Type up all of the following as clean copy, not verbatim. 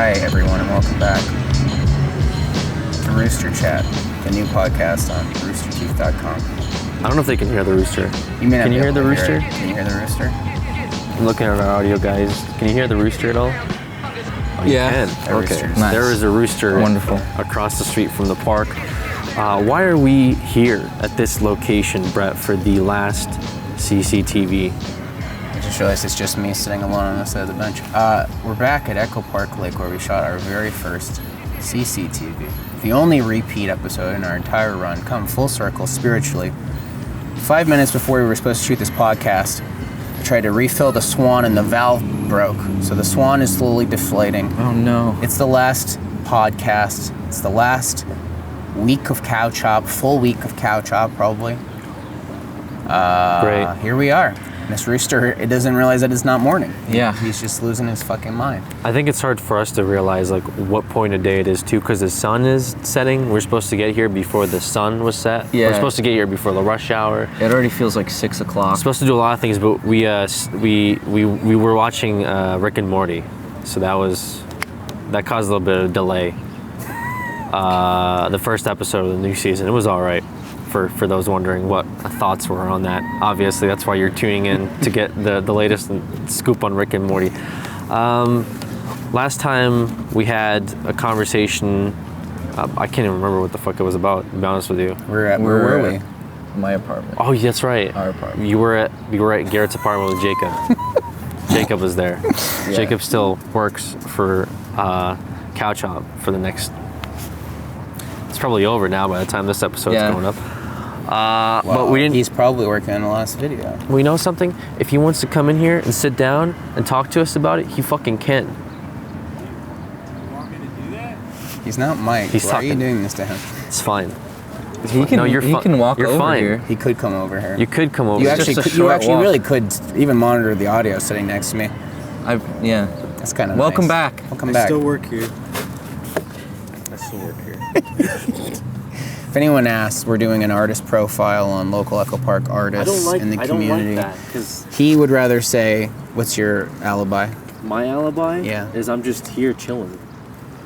Hi, everyone, and welcome back to Rooster Chat, the new podcast on roosterteeth.com. I don't know if they can hear the rooster. Can you hear the rooster? Can you hear the rooster? I'm looking at our audio, guys. Can you hear the rooster at all? Oh, you can. Okay. Nice. There is a rooster across the street from the park. Why are we here at this location, Brett, for the Last Cctv? I just realized it's just me sitting alone on this side of the bench. We're back at Echo Park Lake where we shot our very first CCTV. The only repeat episode in our entire run, come full circle spiritually. 5 minutes before we were supposed to shoot this podcast, I tried to refill the SWAN and the valve broke. So the SWAN is slowly deflating. Oh no. It's the last podcast. It's the last week of cow chop, full week of cow chop probably. Great. Here we are. This rooster, it doesn't realize that it's not morning. Yeah. He's just losing his fucking mind. I think it's hard for us to realize like what point of day it is too, because the sun is setting. We're supposed to get here before the sun was set. Yeah. We're supposed to get here before the rush hour. It already feels like 6 o'clock. We're supposed to do a lot of things, but we were watching Rick and Morty, so that caused a little bit of delay. The first episode of the new season, it was all right. For those wondering what thoughts were on that. Obviously, that's why you're tuning in to get the latest scoop on Rick and Morty. Last time we had a conversation, I can't even remember what the fuck it was about, to be honest with you. Where were we? My apartment. Oh, that's right. Our apartment. You were at Garrett's apartment with Jacob. Jacob was there. Yeah. Jacob still works for Cow Chop for the next... It's probably over now by the time this episode's going up. But we didn't. He's probably working on the last video. We know something. If he wants to come in here and sit down and talk to us about it, he fucking can. You want me to do that? He's not Mike. He's Why talking. are you doing this to him? It's fine. He can, No, you're he can walk You're over fine. here. He could come over here. You could come over. You It's actually, just a could, you short actually walk. really could even monitor the audio sitting next to me. Yeah. That's kind of Welcome nice. back. Welcome I back. still work here. I still work here. If anyone asks, we're doing an artist profile on local Echo Park artists in the community. because He would rather say, "What's your alibi?" my alibi Yeah. is I'm just here chilling.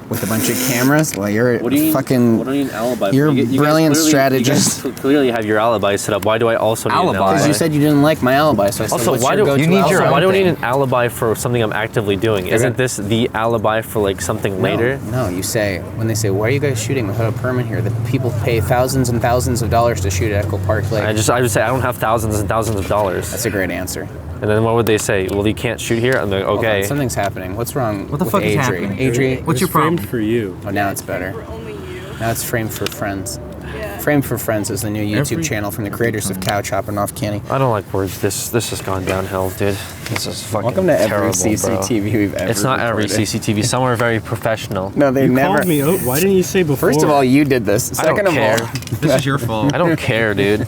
With a bunch of cameras. Well, you're What do you fucking. mean? What do you mean alibi? You're a You guys brilliant clearly- strategist. You guys clearly have your alibi set up. Why do I also need an Alibi? alibi? Because you said you didn't like my alibi, so I said, Also, "What's why your do go-to you need your alibi?" why do I need thing. an alibi for something I'm actively doing? Isn't this the alibi for like something later? No, you say, when they say, "Why are you guys shooting without a permit here?" The people pay thousands and thousands of dollars to shoot at Echo Park Lake. I would say I don't have thousands and thousands of dollars. That's a great answer. And then what would they say? Well, you can't shoot here. I'm like, Hold on, okay. something's happening. What's wrong What the with fuck is Adri? happening? Adri, What's your problem? Framed for you. oh, now it's better. Now it's Framed for Friends. Framed for Friends is the new YouTube channel from the creators of Cow Chop and Off Kenny. I don't like words. This has gone downhill, dude. This is fucking Welcome to every terrible, CCTV bro. we've ever It's not every recorded. CCTV. Some are very professional. No, they You never. called me out. Why didn't you say before? First of all, you did this. I don't Second of care. all, This is your fault. I don't care, dude.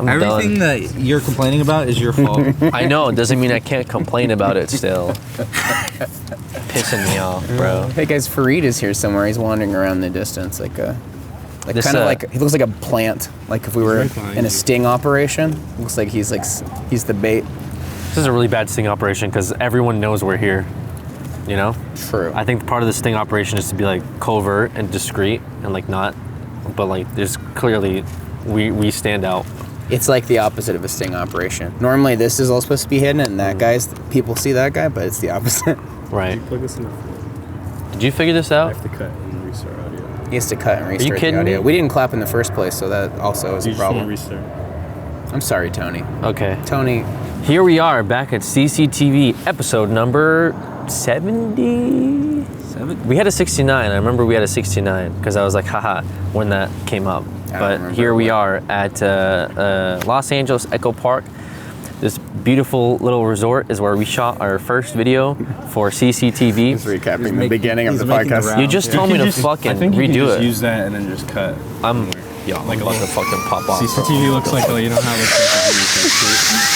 I'm Everything done. that you're complaining about is your fault. I know. It doesn't mean I can't complain about it still. Pissing me off, bro. hey guys, Farid is here somewhere. He's wandering around the distance like This, kind of like he looks like a plant. Like if we were right behind in a you. sting operation, looks like he's the bait. This is a really bad sting operation because everyone knows we're here. You know? True. I think part of the sting operation is to be like covert and discreet and like not, but like there's clearly we stand out. It's like the opposite of a sting operation. Normally this is all supposed to be hidden, and that guy's people see that guy, but it's the opposite. Right. You plug this in the floor. Did you figure this I out? have to cut and restart audio. He has to cut and restart kidding the audio. me? We didn't clap in the first place, so that also is You a just want to problem. restart. I'm sorry, Tony. Okay. Tony, Here we are back at CCTV episode number 70. We had a 69. I remember we had a 69 because I was like, haha, when that came up. I But remember here we what. are at Los Angeles Echo Park. This beautiful little resort is where we shot our first video for CCTV. recapping the beginning of the making the podcast. round. You just told me to fucking I think you can redo just it. use that and then just cut. I'm Like about to fucking pop off. CCTV looks like, you know how it looks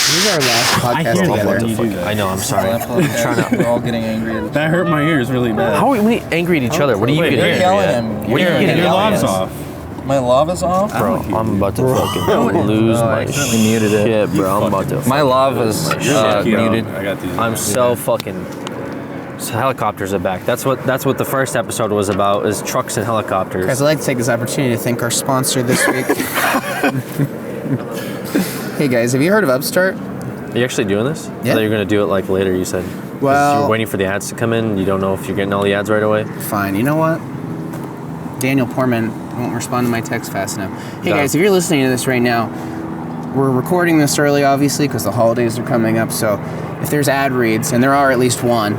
This is our last I podcast hear that together. when you do that. I know, I'm sorry. We're all getting angry at That hurt my ears really bad. How are we angry at each other? What are you Wait, getting they're angry yelling at? at me. What are you You're getting Your yelling angry live's at? off. My lava's off? Bro, I'm about to fucking lose No, I my accidentally muted it. shit, bro. I'm about to. My lava's Check you out. muted. I got these. I'm so fucking. So helicopters are back. That's what the first episode was about, is trucks and helicopters. Guys, I'd like to take this opportunity to thank our sponsor this week. Hey guys, have you heard of Upstart? Are you actually doing this? Yeah. I thought you were going to do it like later, you said. 'Cause Well- you're waiting for the ads to come in. You don't know if you're getting all the ads right away. Fine, you know what? Daniel Portman won't respond to my text fast enough. Hey Done. guys, if you're listening to this right now, we're recording this early, obviously, because the holidays are coming up, so if there's ad reads, and there are at least one,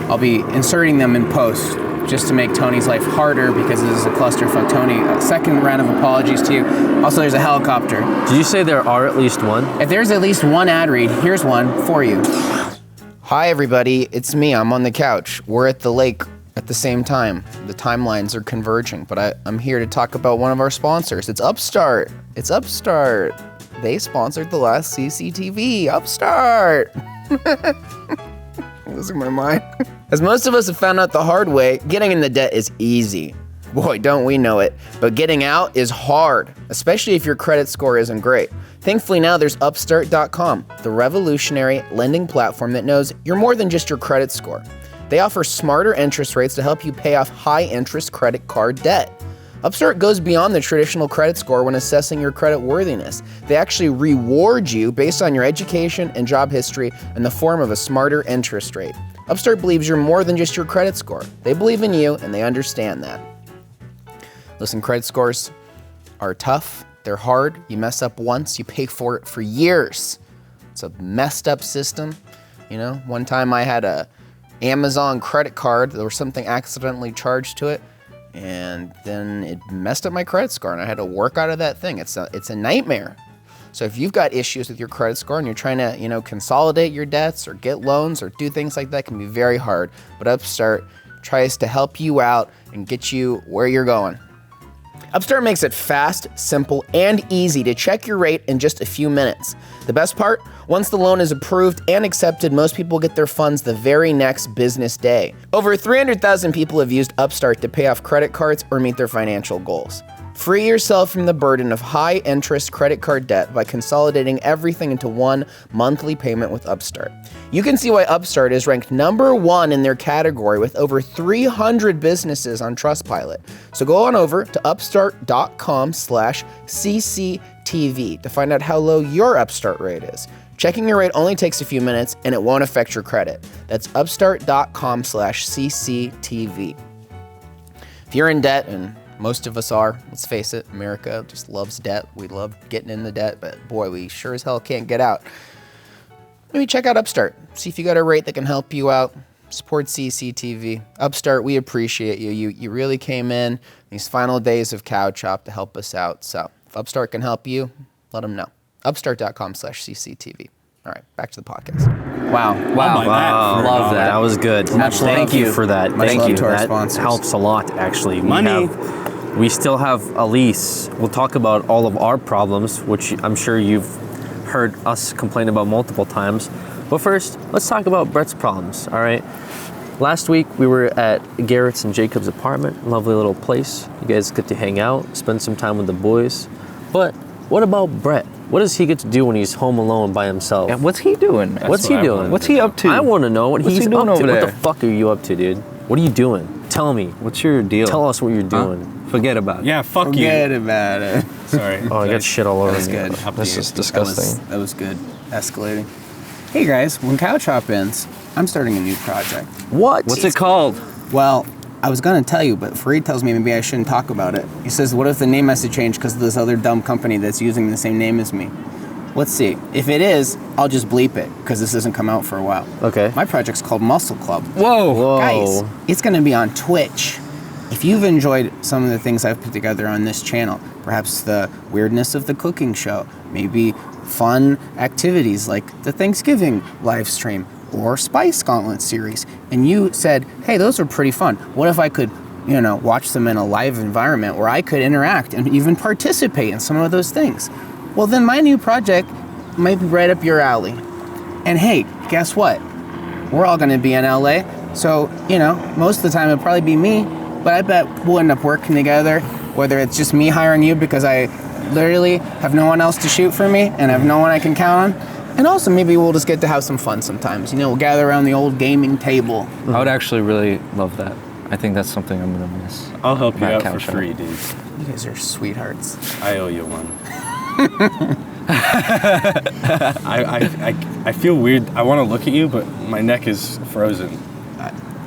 I'll be inserting them in post just to make Tony's life harder because this is a clusterfuck. Tony, a second round of apologies to you. Also, there's a helicopter. Did you say there are at least one? If there's at least one ad read, here's one for you. Hi everybody, it's me, I'm on the couch. We're at the lake at the same time. The timelines are converging, but I'm here to talk about one of our sponsors. It's Upstart. It's Upstart. They sponsored the Last Cctv. Upstart! Losing my mind. As most of us have found out the hard way, getting into debt is easy. Boy, don't we know it. But getting out is hard, especially if your credit score isn't great. Thankfully now there's Upstart.com, the revolutionary lending platform that knows you're more than just your credit score. They offer smarter interest rates to help you pay off high-interest credit card debt. Upstart goes beyond the traditional credit score when assessing your credit worthiness. They actually reward you based on your education and job history in the form of a smarter interest rate. Upstart believes you're more than just your credit score. They believe in you and they understand that. Listen, credit scores are tough, they're hard. You mess up once, you pay for it for years. It's a messed up system. You know, one time I had a Amazon credit card, there was something accidentally charged to it, and then it messed up my credit score and I had to work out of that thing. It's a nightmare. So if you've got issues with your credit score and you're trying to, consolidate your debts or get loans or do things like that, it can be very hard. But Upstart tries to help you out and get you where you're going. Upstart makes it fast, simple, and easy to check your rate in just a few minutes. The best part? Once the loan is approved and accepted, most people get their funds the very next business day. Over 300,000 people have used Upstart to pay off credit cards or meet their financial goals. Free yourself from the burden of high-interest credit card debt by consolidating everything into one monthly payment with Upstart. You can see why Upstart is ranked #1 in their category with over 300 businesses on Trustpilot. So go on over to upstart.com/cctv to find out how low your Upstart rate is. Checking your rate only takes a few minutes and it won't affect your credit. That's upstart.com/cctv. If you're in debt, and most of us are, let's face it, America just loves debt. We love getting into debt, but boy, we sure as hell can't get out. Maybe check out Upstart. See if you got a rate that can help you out. Support CCTV. Upstart, we appreciate you. You really came in these final days of Cow Chop to help us out. So if Upstart can help you, let them know. Upstart.com/cctv. All right, back to the podcast. Wow. Wow. Love that. That was good. Much love. Thank you for that. Much Thank love you. to our That sponsors. helps a lot, actually. Money. We still have Elise. We'll talk about all of our problems, which I'm sure you've heard us complain about multiple times. But first, let's talk about Brett's problems, all right? Last week, we were at Garrett's and Jacob's apartment. Lovely little place. You guys get to hang out, spend some time with the boys. But what about Brett? What does he get to do when he's home alone by himself? Yeah, what's he doing? What's he doing? What's he up to? I want to know what What's he's he doing up to. over What there? the fuck are you up to, dude? What are you doing? Tell me. What's your deal? Tell us what you're doing. Forget about it. Yeah, fuck Forget you. about it. Sorry. Oh, I got shit all over That's me. good. This is disgusting. That was good. Escalating. Hey guys, when Cow Chop ends, I'm starting a new project. What? What's it called? Well, I was gonna tell you, but Fareed tells me maybe I shouldn't talk about it. He says, what if the name has to change because of this other dumb company that's using the same name as me? Let's see. If it is, I'll just bleep it because this doesn't come out for a while. Okay. My project's called Muscle Club. Whoa. Guys, it's gonna be on Twitch. If you've enjoyed some of the things I've put together on this channel, perhaps the weirdness of the cooking show, maybe fun activities like the Thanksgiving live stream or Spice Gauntlet series, and you said, hey, those are pretty fun. What if I could, watch them in a live environment where I could interact and even participate in some of those things? Well, then my new project might be right up your alley. And hey, guess what? We're all gonna be in LA, so, most of the time it'll probably be me, but I bet we'll end up working together, whether it's just me hiring you because I literally have no one else to shoot for me and I have no one I can count on, And also, maybe we'll just get to have some fun sometimes. You know, we'll gather around the old gaming table. I would actually really love that. I think that's something I'm gonna miss. I'll help you Matt out for Couch. free, dude. You guys are sweethearts. I owe you one. I feel weird. I want to look at you, but my neck is frozen.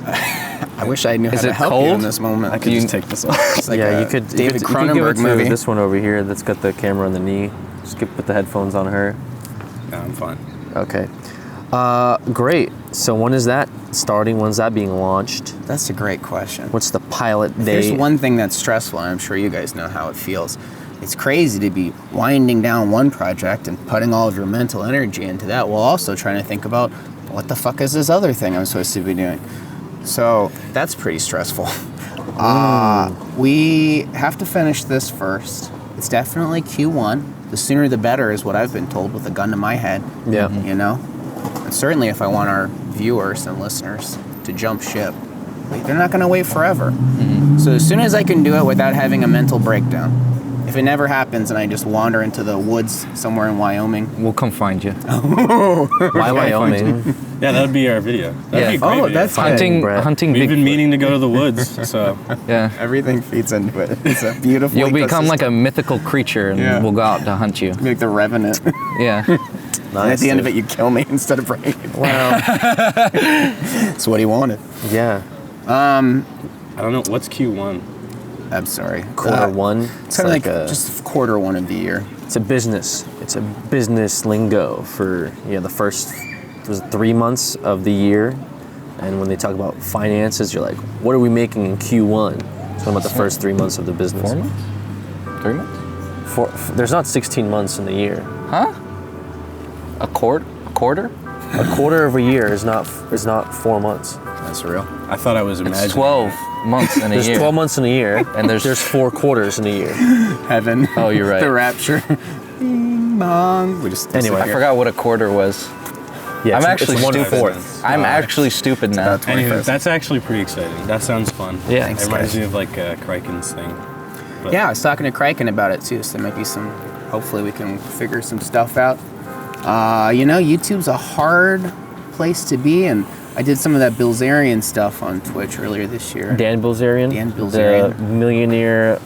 I wish I knew how Is to it help you cold? in this moment. I could just take this off. It's like yeah, a you could David you could give Cronenberg it to movie. this one over here that's got the camera on the knee. Just put the headphones on her. No, I'm fine. Okay. Great. So when is that starting? When's that being launched? That's a great question. What's the pilot If there's date? one thing that's stressful, and I'm sure you guys know how it feels. It's crazy to be winding down one project and putting all of your mental energy into that while also trying to think about what the fuck is this other thing I'm supposed to be doing. So that's pretty stressful. We have to finish this first. It's definitely Q1. The sooner the better is what I've been told with a gun to my head. Yeah. You know? And certainly if I want our viewers and listeners to jump ship, they're not going to wait forever. So as soon as I can do it without having a mental breakdown, if it never happens and I just wander into the woods somewhere in Wyoming. We'll come find you. Why Wyoming? Yeah, that'd be our video. That'd be a great Oh, video. that's Hunting, Brett. hunting. We've been Bigfoot. meaning to go to the woods, so Yeah. Everything feeds into it. It's a beautiful You'll become ecosystem. like a mythical creature, and Yeah. we'll go out to hunt you. Like the Revenant. Yeah. And at the end of it, you kill me instead of Brady. Wow. That's what he wanted. Yeah. I don't know what's Q1. I'm sorry. Quarter one. It's kind of like just quarter one of the year. It's a business. It's a business lingo for the first 3 months of the year, and when they talk about finances, you're like, what are we making in Q1? It's about the first 3 months of the business. 4 months? 3 months? There's not 16 months in the year. Huh? A quarter? A quarter of a year is not 4 months. That's real. I thought I was imagining. It's 12 months in a There's year. 12 months in a year, And there's 4 quarters in a year. Heaven. Oh, you're right. The rapture. Bing bong. We just Anyway. I forgot what a quarter was. Yeah, I'm it's actually it's stupid. 1/4. I'm actually stupid now. about Anyway, 21st. that's actually pretty exciting. That sounds fun. Yeah. Thanks, It reminds guys. me of like Kriken's thing. But Yeah, I was talking to Kriken about it too, so there might be some, hopefully we can figure some stuff out. YouTube's a hard place to be, and I did some of that Bilzerian stuff on Twitch earlier this year. Dan Bilzerian. Dan Bilzerian. The millionaire,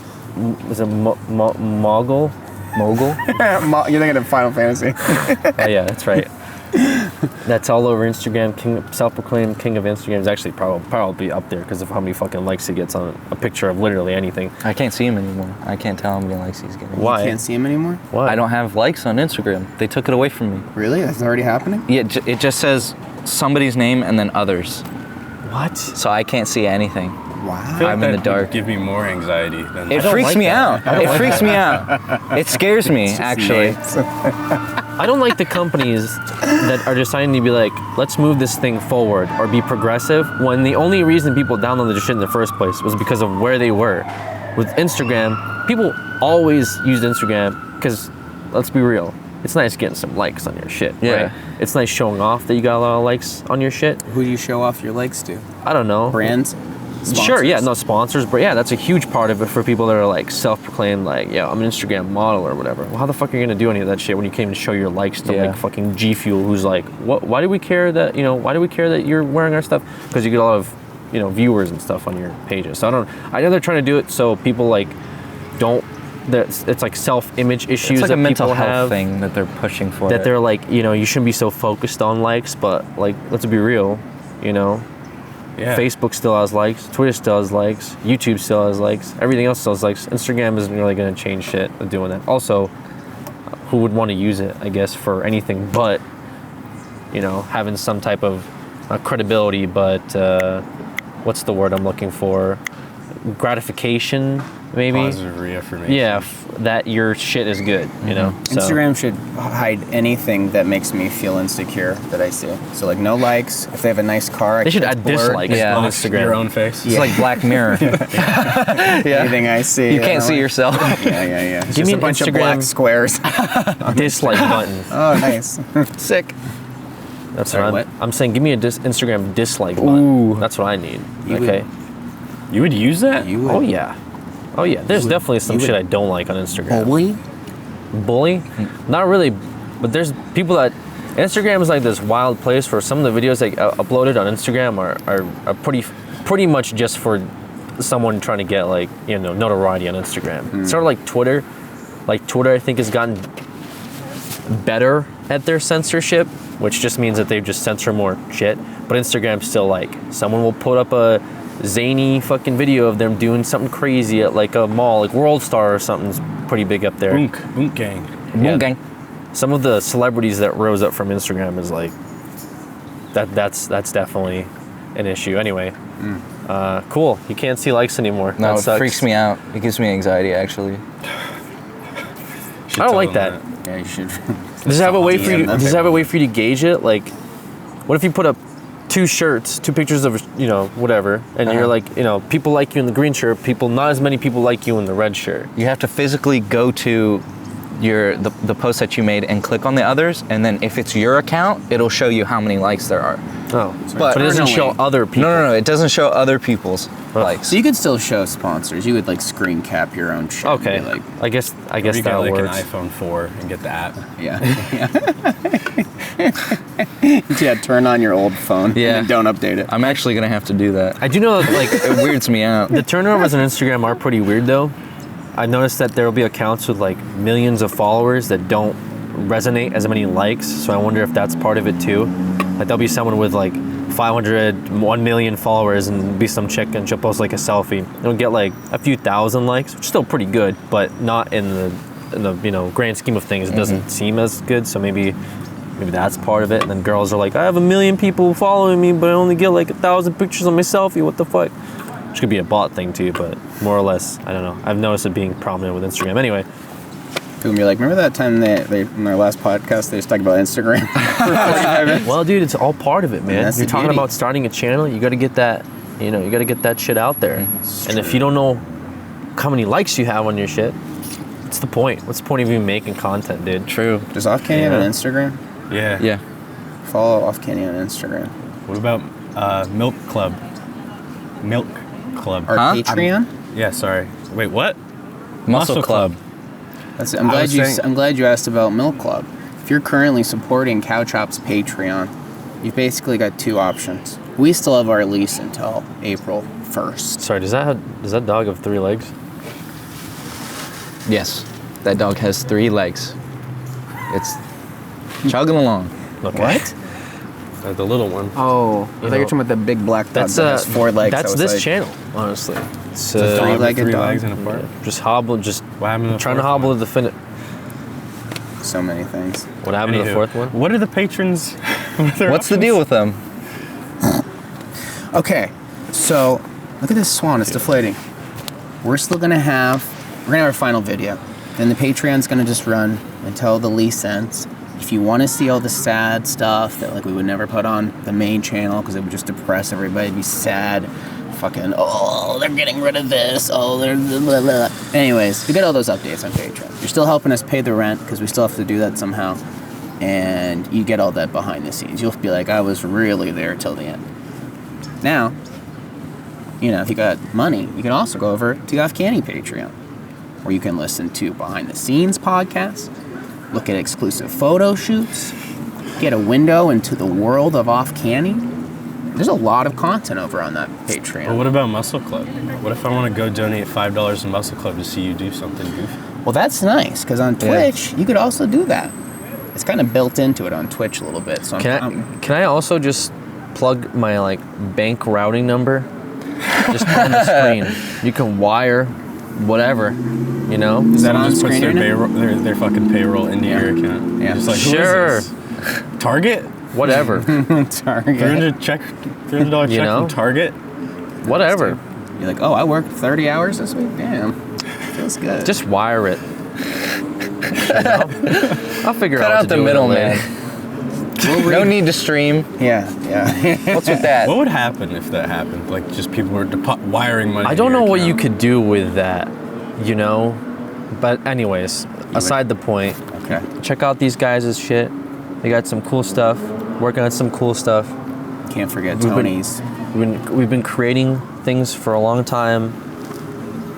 was it mogul? Mogul? You're thinking of Final Fantasy. Oh yeah, that's right. That's all over Instagram. Self-proclaimed king of Instagram is actually probably up there because of how many fucking likes he gets on a picture of literally anything. I can't see him anymore. I can't tell how many likes he's getting. Why? You can't see him anymore? Why? I don't have likes on Instagram. They took it away from me. Really? That's already happening? Yeah, it just says somebody's name and then others. What? So I can't see anything. I Wow. feel like I'm in that the dark. would give me more anxiety than It don't freaks like me that. out. It freaks me out. It scares me, actually. I don't like the companies that are deciding to be like, let's move this thing forward or be progressive when the only reason people downloaded the shit in the first place was because of where they were. With Instagram, people always used Instagram because, let's be real, it's nice getting some likes on your shit, Yeah. right? It's nice showing off that you got a lot of likes on your shit. Who do you show off your likes to? I don't know. Brands? Sure, yeah, Sponsors? no sponsors, but yeah, that's a huge part of it for people that are like self-proclaimed, like, yeah, I'm an Instagram model or whatever. Well, how the fuck are you gonna do any of that shit when you can't even show your likes to Yeah. like fucking G Fuel, who's like, what? Why do we care that why do we care that you're wearing our stuff? Because you get a lot of viewers and stuff on your pages. So I know they're trying to do it so people like don't. It's like self-image issues It's like that a mental people health have. thing that they're pushing for. That they're like, you shouldn't be so focused on likes, but like, let's be real, Yeah. Facebook still has likes, Twitter still has likes, YouTube still has likes, everything else still has likes. Instagram isn't really going to change shit with doing that. Also, who would want to use it, I guess, for anything but, having some type of credibility, but what's the word I'm looking for? Gratification, maybe? Positive reaffirmation. Yeah, that your shit is good, So- Instagram should hide anything that makes me feel insecure that I see. So like no likes. If they have a nice car, They should it's add blurred. dislikes Yeah. on Watch Instagram. your own face. It's like Black Mirror. Anything I see. You can't see yourself. Yeah. It's Give just me a an bunch of Instagram- black squares. Dislike button. Oh, nice. Sick. That's Sorry, what what? I'm saying. Give me a Instagram dislike button. Ooh. That's what I need. You would- Okay. You would use that? You would Oh yeah. Oh yeah. There's would- definitely some you would- shit I don't like on Instagram. bully? Bully? Not really, but there's people that Instagram is like this wild place where some of the videos like uploaded on Instagram are pretty much just for someone trying to get like, you know, notoriety on Instagram. It's sort of like Twitter. Like Twitter, I think, has gotten better at their censorship, which just means that they just censor more shit. But Instagram's still like, someone will put up a zany fucking video of them doing something crazy at like a mall, like World Star or something's pretty big up there. Boonk gang. Boom gang. Some of the celebrities that rose up from Instagram is like, that's definitely an issue. Anyway, cool. You can't see likes anymore. No, that it sucks. freaks me out. It gives me anxiety, actually. I don't like that. Yeah, you should. Does it have a way for you? DM Does it have a way for you to gauge it? Like, what if you put up 2 shirts, 2 pictures of, you know, whatever, and you're like, you know, people like you in the green shirt, not as many people like you in the red shirt. You have to physically go to the post that you made and click on the others, and then if it's your account, it'll show you how many likes there are. Oh, But but it doesn't show internally- other people. No, it doesn't show other people's likes. So you could still show sponsors. You would like screen cap your own shit. and Okay, be like, I guess Or you that get like works. an iPhone 4 and get the app. yeah. Yeah, turn on your old phone. Yeah. And don't update it. I'm actually gonna have to do that. I do know that, like, It weirds me out. the turnovers on Instagram are pretty weird though. I noticed that there will be accounts with like millions of followers that don't resonate as many likes. So I wonder if that's part of it too. Like there'll be someone with like 500, 1 million followers and be some chick and she'll post like a selfie. It'll get like a few thousand likes, which is still pretty good, but not in the you know, grand scheme of things. It doesn't seem as good. So maybe that's part of it. And then girls are like, I have 1 million people following me, but I only get like 1,000 pictures on my selfie. What the fuck? Which could be a bot thing too, but more or less, I don't know. I've noticed it being prominent with Instagram. Anyway, Boom, you're like, remember that time they in their last podcast they just talked about Instagram? well, dude, it's all part of it, man. that's You're the talking beauty. about starting a channel. You got to get that, you know, you got to get that shit out there. And if you don't know how many likes you have on your shit, what's the point? What's the point of even making content, dude? True. Does Off Candy have Yeah. an Instagram? Yeah. Yeah. Follow Off Candy on Instagram. What about Milk Club? Milk Club. Or Huh? Patreon? Yeah, sorry. Wait, what? Muscle Club. I'm I glad was you. saying- I'm glad you asked about Milk Club. If you're currently supporting Cow Chop's Patreon, you've basically got 2 options. We still have our lease until April 1st. Sorry, does that dog have 3 legs? Yes. That dog has 3 legs. It's chugging along. Okay. What? The little one. Oh, I thought you were talking about the big black dog That's that has 4 legs. That's I was this like, channel, honestly. It's It's a dog with three-legged 3 dog. legs and a part. just hobble, just What happened to the trying to fourth hobble one? to the finish. So many things. What happened to the Anywho, 4th one? What are the patrons? what are their What's the options? deal with them? Okay, so look at this swan. It's deflating. We're gonna have our final video. Then the Patreon's gonna just run until the lease ends. If you want to see all the sad stuff that like we would never put on the main channel because it would just depress everybody, it'd be sad. Fucking they're getting rid of this. They're blah, blah, blah. Anyways, you get all those updates on Patreon. You're still helping us pay the rent because we still have to do that somehow, and you get all that behind the scenes. You'll be like, I was really there till the end. Now, you know, if you got money, you can also go over to the Off Candy Patreon, where you can listen to behind the scenes podcasts, look at exclusive photo shoots, get a window into the world of Off Candy. There's a lot of content over on that Patreon. Well, what about Muscle Club? What if I want to go donate $5 to Muscle Club to see you do something goofy? Well, that's nice, because on Twitch, you could also do that. It's kind of built into it on Twitch a little bit. So Can I also just plug my like bank routing number just on the screen? You can wire whatever, you know. Is that on Just puts screen their, right now? payroll, their fucking payroll into Yeah. your account. Yeah. Just like, who Sure. is this? Target? Whatever, Target. $300 check You know? from Target? whatever. You're like, oh, I worked 30 hours this week? Damn. Feels good. Just wire it. I'll figure Cut out out to the do it middleman. later. No need to stream. yeah. What's with that? What would happen if that happened? Like, just people were wiring money. I don't know what you could do with that, you know. But anyways, aside the point, Okay. check out these guys' shit. They got some cool stuff. Working on some cool stuff. Can't forget We've been- Tony's. We've been creating things for a long time.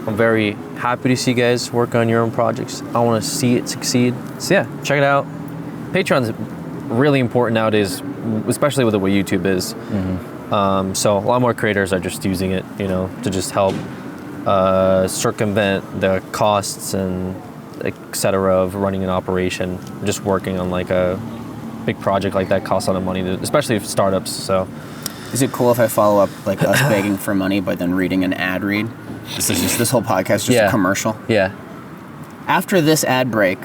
I'm very happy to see you guys work on your own projects. I want to see it succeed. So yeah, check it out. Patreon's really important nowadays, especially with the way YouTube is. So a lot more creators are just using it, to just help circumvent the costs and et cetera of running an operation. Just working on like a big project like that costs a lot of money, especially if startups. So, is it cool if I follow up like us begging for money by then reading an ad read? This whole podcast is just a commercial. Yeah. After this ad break,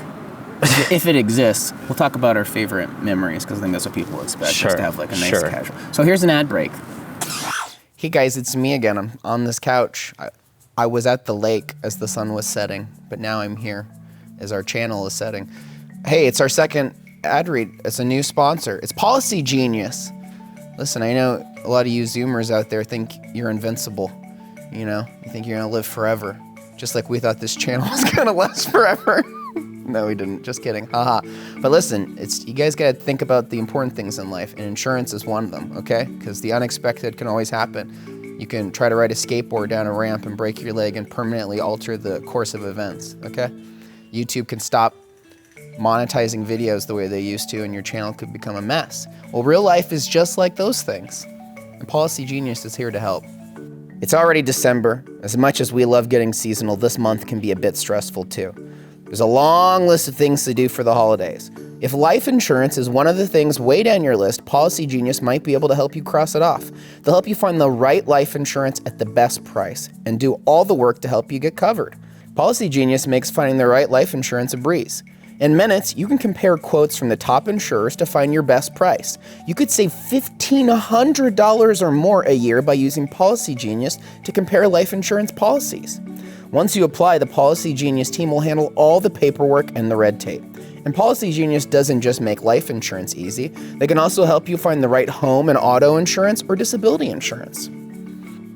if it exists, we'll talk about our favorite memories because I think that's what people expect us to have like a nice casual. So here's an ad break. Hey guys, it's me again. I'm on this couch. I was at the lake as the sun was setting, but now I'm here as our channel is setting. Hey, it's our second ad read. It's a new sponsor. It's Policy Genius. Listen, I know a lot of you Zoomers out there think you're invincible. You think you're gonna live forever. Just like we thought this channel was gonna last forever. No, we didn't. Just kidding. Haha. But listen, you guys gotta think about the important things in life, and insurance is one of them, okay? Because the unexpected can always happen. You can try to ride a skateboard down a ramp and break your leg and permanently alter the course of events, okay? YouTube can stop monetizing videos the way they used to, and your channel could become a mess. Well, real life is just like those things, and Policy Genius is here to help. It's already December. As much as we love getting seasonal, this month can be a bit stressful too. There's a long list of things to do for the holidays. If life insurance is one of the things way down your list, Policy Genius might be able to help you cross it off. They'll help you find the right life insurance at the best price and do all the work to help you get covered. Policy Genius makes finding the right life insurance a breeze. In minutes, you can compare quotes from the top insurers to find your best price. You could save $1,500 or more a year by using Policy Genius to compare life insurance policies. Once you apply, the Policy Genius team will handle all the paperwork and the red tape. And Policy Genius doesn't just make life insurance easy, they can also help you find the right home and auto insurance or disability insurance.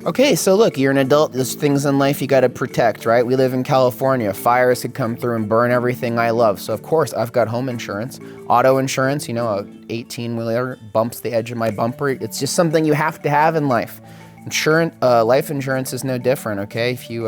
Okay, so look, you're an adult, there's things in life you gotta protect, right? We live in California, fires could come through and burn everything I love. So of course, I've got home insurance. Auto insurance, a 18-wheeler bumps the edge of my bumper. It's just something you have to have in life. Life insurance is no different, okay? If you,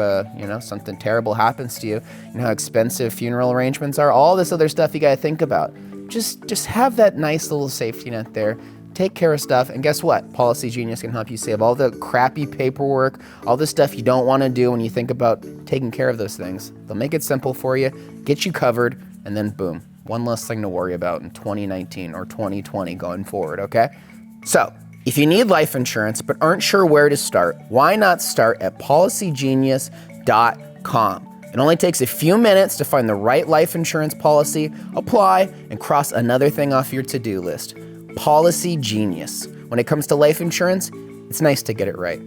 something terrible happens to you, you know how expensive funeral arrangements are, all this other stuff you gotta think about. Just have that nice little safety net there. Take care of stuff, and guess what? Policy Genius can help you save all the crappy paperwork, all the stuff you don't want to do when you think about taking care of those things. They'll make it simple for you, get you covered, and then boom, one less thing to worry about in 2019 or 2020 going forward, okay? So, if you need life insurance but aren't sure where to start, why not start at policygenius.com? It only takes a few minutes to find the right life insurance policy, apply, and cross another thing off your to-do list. Policy Genius. When it comes to life insurance, it's nice to get it right.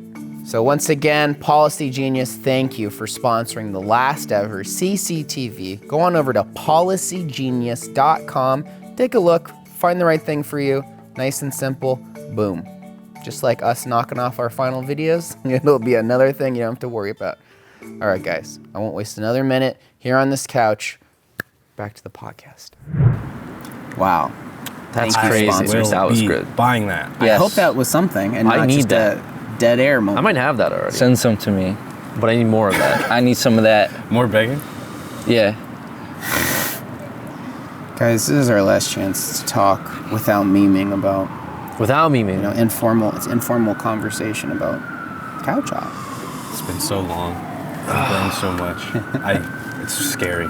So once again, Policy Genius, thank you for sponsoring the last ever CCTV. Go on over to policygenius.com, take a look, find the right thing for you, nice and simple, boom. Just like us knocking off our final videos, it'll be another thing you don't have to worry about. All right, guys, I won't waste another minute here on this couch. Back to the podcast. Wow. That's Thank you, crazy. sponsors. That was good. Buying that. Yes. I hope that was something and I not need just that. a dead air moment. I might have that already, Send some to me. but I need more of that. I need some of that. More begging? Yeah. Guys, this is our last chance to talk without memeing about, Without me, man. it's informal conversation about couch hop. It's been so long. I've grown so much. It's scary.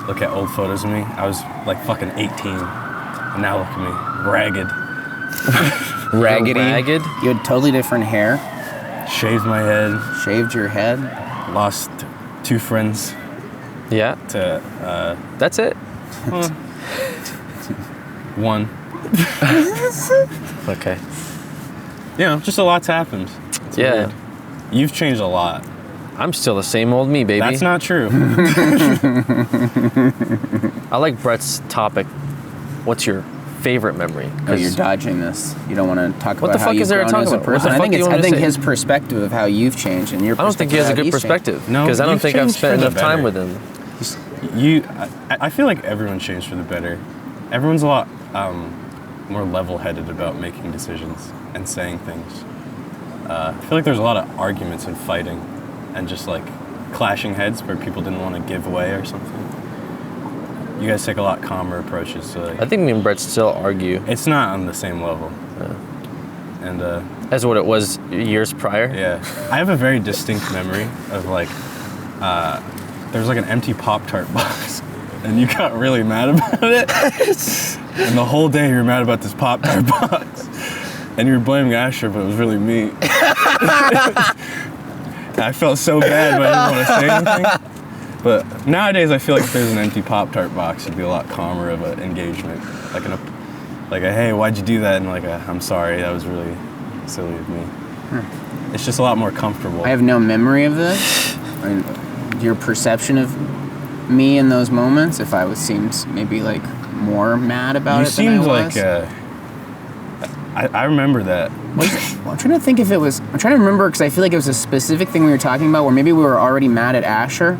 Look at old photos of me. I was like fucking 18. And now look at me. Ragged. Raggedy. Ragged. You had totally different hair, Shaved my head. shaved your head. Lost 2 friends Yeah, to that's it. 1. Okay. Just a lot's happened. It's Yeah. weird. You've changed a lot. I'm still the same old me, baby. That's not true. I like Brett's topic. What's your favorite memory? Oh, you're dodging this. You don't want to talk What about the how fuck you've is there to grown talk as a about? What the person. I fuck think do you it's. want I me to think say? his perspective of how you've changed and your. I don't think he has a good perspective of how he's perspective. No, because I don't you've think I've changed spent for the enough time better. with him. I feel like everyone changed for the better. Everyone's a lot more level-headed about making decisions and saying things. I feel like there's a lot of arguments and fighting and just like clashing heads where people didn't want to give way or something. you guys take a lot calmer approaches to like. I think me and Brett still argue. It's not on the same level. And As what it was years prior. yeah, I have a very distinct memory of like, there was like an empty Pop-Tart box, and you got really mad about it. And the whole day you were mad about this Pop-Tart box, and you were blaming Asher, but it was really me. I felt so bad, but I didn't want to say anything. But nowadays, I feel like if there's an empty Pop-Tart box, it'd be a lot calmer of an engagement, like a hey, why'd you do that? And like a I'm sorry, that was really silly of me. It's just a lot more comfortable. I have no memory of this. And your perception of me in those moments, if I seems maybe like more mad about You it than I was. seemed like I remember that. Well, I'm trying to think if it was. I'm trying to remember because I feel like it was a specific thing we were talking about, where maybe we were already mad at Asher,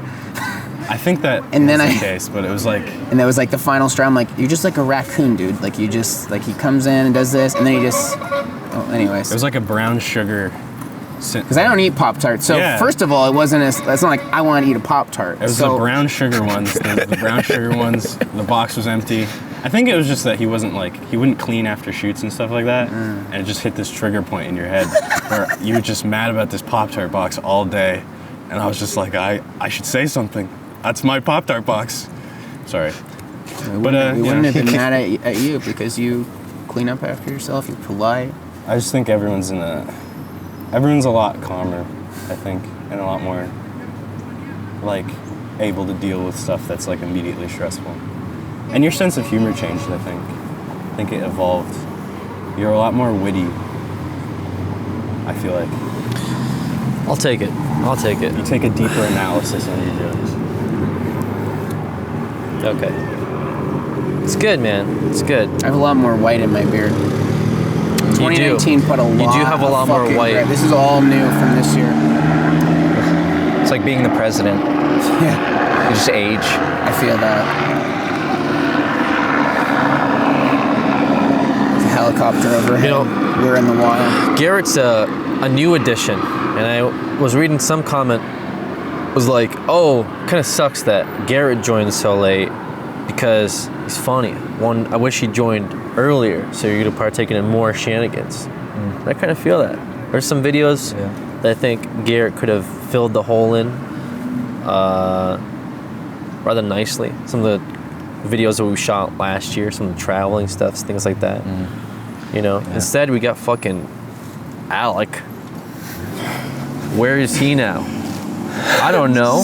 I think that And then was I- the case, but it was like and that was like the final straw. I'm like, you're just like a raccoon, dude. Like you just like he comes in and does this, and then he just. Oh, anyways. it was like a brown sugar. Because I don't eat Pop Tarts, so Yeah. first of all, it wasn't as. It's not like I want to eat a Pop Tart. It was so, the brown sugar ones. The brown sugar ones. The box was empty. I think it was just that he wouldn't clean after shoots and stuff like that, and it just hit this trigger point in your head where you were just mad about this Pop-Tart box all day, and I was just like, I should say something. That's my Pop-Tart box. Sorry, We but wouldn't have yeah. been mad at you because you clean up after yourself. You're polite. I just think everyone's a lot calmer, I think, and a lot more like able to deal with stuff that's like immediately stressful. And your sense of humor changed, I think. I think it evolved. You're a lot more witty, I feel like. I'll take it. You take a deeper analysis on your jokes. Okay. It's good, man. It's good. I have a lot more white in my beard. 2019 put a lot. You do have a lot more fucking white. This is all new from this year. It's like being the president. Yeah, You just age. I feel that. There's a helicopter overhead. You know, we're in the wild. Garrett's a new addition, and I was reading some comment was like, oh, kind of sucks that Garrett joined so late because he's funny. I wish he joined earlier so you could have partaken in more shenanigans. I kind of feel that. There's some videos that I think Garrett could have filled the hole in rather nicely. Some of the videos that we shot last year, some of the traveling stuff, things like that. You know, instead we got fucking Alec. Where is he now? I don't know.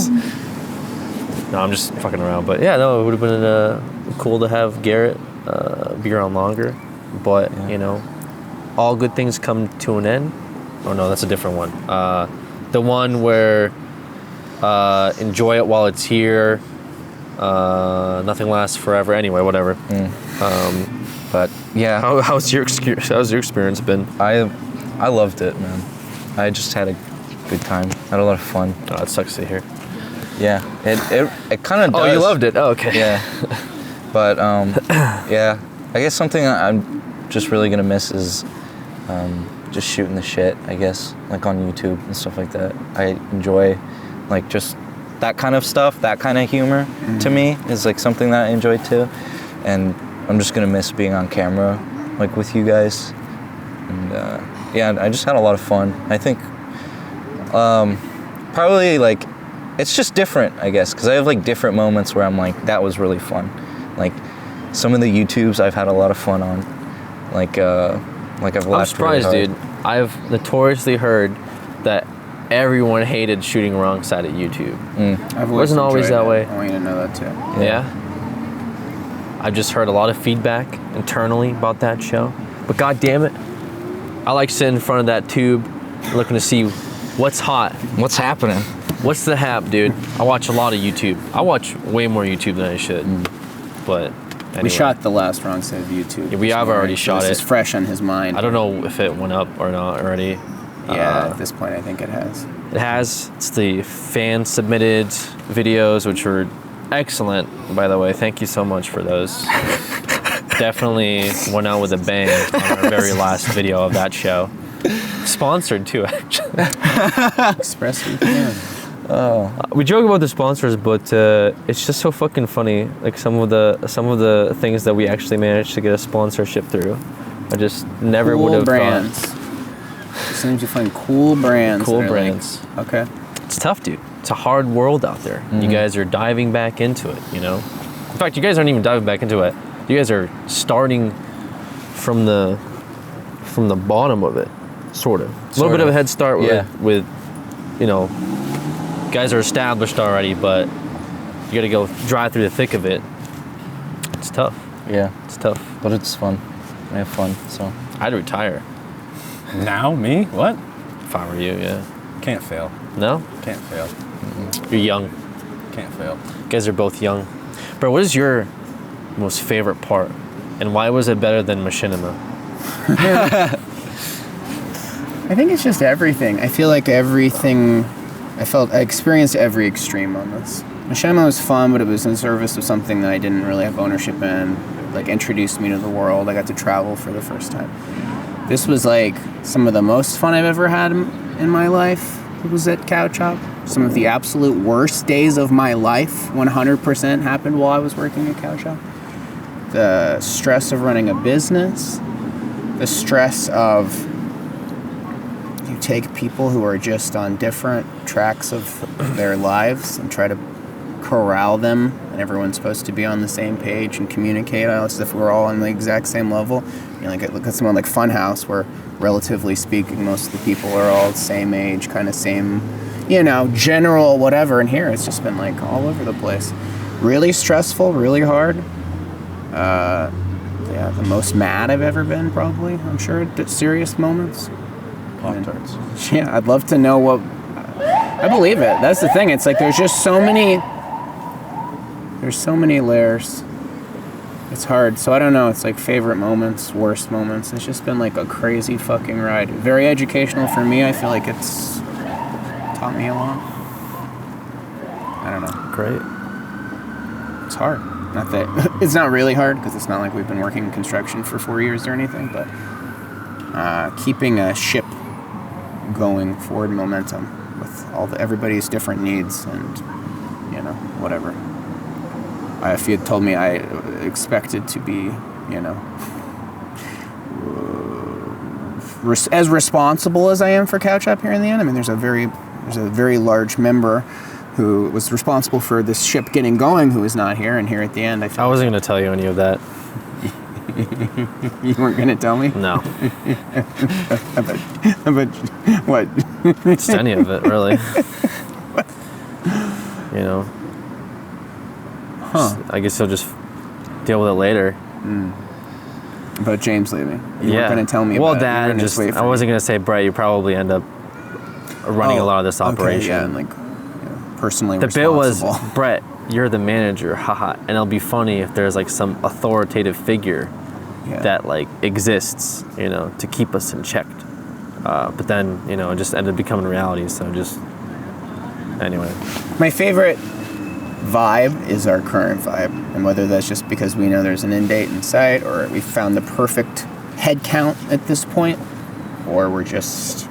No, I'm just fucking around. But yeah, no, it would have been cool to have Garrett be around longer. But, you know, all good things come to an end. Oh, no, that's a different one. The one where enjoy it while it's here. Nothing lasts forever. Anyway, whatever. But yeah, How's your experience been? I loved it, man. I just had a good time. Had a lot of fun. Oh, that sucks to hear. Yeah, it kind of does. Oh, you loved it? Oh, okay. Yeah. But yeah, I guess something I'm just really gonna miss is just shooting the shit, I guess, like on YouTube and stuff like that. I enjoy like just that kind of stuff, that kind of humor to me is like something that I enjoy too. And I'm just gonna miss being on camera like with you guys. And yeah, I just had a lot of fun. I think probably like it's just different, I guess, because I have like different moments where I'm like, that was really fun. Like some of the YouTubes I've had a lot of fun on. Like I've laughed I'm surprised, really dude. I've notoriously heard that everyone hated shooting wrong side at YouTube. I've Wasn't always enjoyed that it. way. I want you to know that too. Yeah. I've just heard a lot of feedback internally about that show. But god damn it, I like sitting in front of that tube looking to see what's hot. What's happening? What's the hap, dude? I watch a lot of YouTube. I watch way more YouTube than I should. But anyway. We shot the last wrong side of YouTube. Yeah, we have already shot This it. is fresh on his mind. I don't know if it went up or not already. Yeah, at this point, I think it has. It has. It's the fan submitted videos, which were excellent, by the way. Thank you so much for those. Definitely went out with a bang on our very last video of that show. Sponsored too, actually. Express VPN. We joke about the sponsors, but it's just so fucking funny. Like some of the things that we actually managed to get a sponsorship through, I just never would have brands. thought. Seems you find cool brands. Cool that are brands. Like, okay. It's tough, dude. It's a hard world out there. You guys are diving back into it, you know? In fact, you guys aren't even diving back into it. You guys are starting from the bottom of it, sort of. A little bit of a head start with, you know, guys are established already, but you gotta go drive through the thick of it. It's tough. Yeah. It's tough. But it's fun. I have fun, so. I'd retire Now? Me? What? if I were you, yeah. Can't fail. No? Can't fail. You're young. Can't fail. You guys are both young. Bro, what is your most favorite part? And why was it better than machinima? I think it's just everything. I feel like everything. I experienced every extreme on this. Machinima was fun, but it was in service of something that I didn't really have ownership in. Like introduced me to the world. I got to travel for the first time. This was like some of the most fun I've ever had in my life. It was at Cow Chop. Some of the absolute worst days of my life, 100% happened while I was working at Cow Chop. The stress of running a business, the stress of you take people who are just on different tracks of their lives and try to corral them, and everyone's supposed to be on the same page and communicate as if we're all on the exact same level. You know, like look at someone like Funhouse, where relatively speaking, most of the people are all the same age, kind of same, you know, general whatever. And here, it's just been like all over the place. Really stressful, really hard. Yeah, the most mad I've ever been, probably. I'm sure at serious moments. Pop-Tarts. Yeah, I'd love to know what. I believe it. That's the thing. It's like there's just so many. There's so many layers. It's hard. So I don't know. It's like favorite moments, worst moments. It's just been like a crazy fucking ride. Very educational for me. I feel like it's taught me a lot. I don't know. Great. It's hard. Not that it's not really hard, because it's not like we've been working in construction for 4 years or anything, but keeping a ship going forward momentum with everybody's different needs and, you know, whatever. If you had told me I expected to be, you know, as responsible as I am for Couch Up here in the end. I mean, there's a very large member who was responsible for this ship getting going, who is not here, and here at the end, I wasn't going to tell you any of that. You weren't going to tell me? No. But what? Just any of it, really. You know. Huh. I guess you'll just deal with it later. About James leaving. You weren't going to tell me well, about that, it. just, I wasn't going to say, Brett, you probably end up running a lot of this operation. Okay, yeah, and like personally the bit responsible. was, Brett, you're the manager, haha. And it'll be funny if there's like some authoritative figure that like exists, you know, to keep us in check. But then, you know, it just ended up becoming reality. So just, anyway. My favorite vibe is our current vibe, and whether that's just because we know there's an end date in sight, or we found the perfect head count at this point, or we're just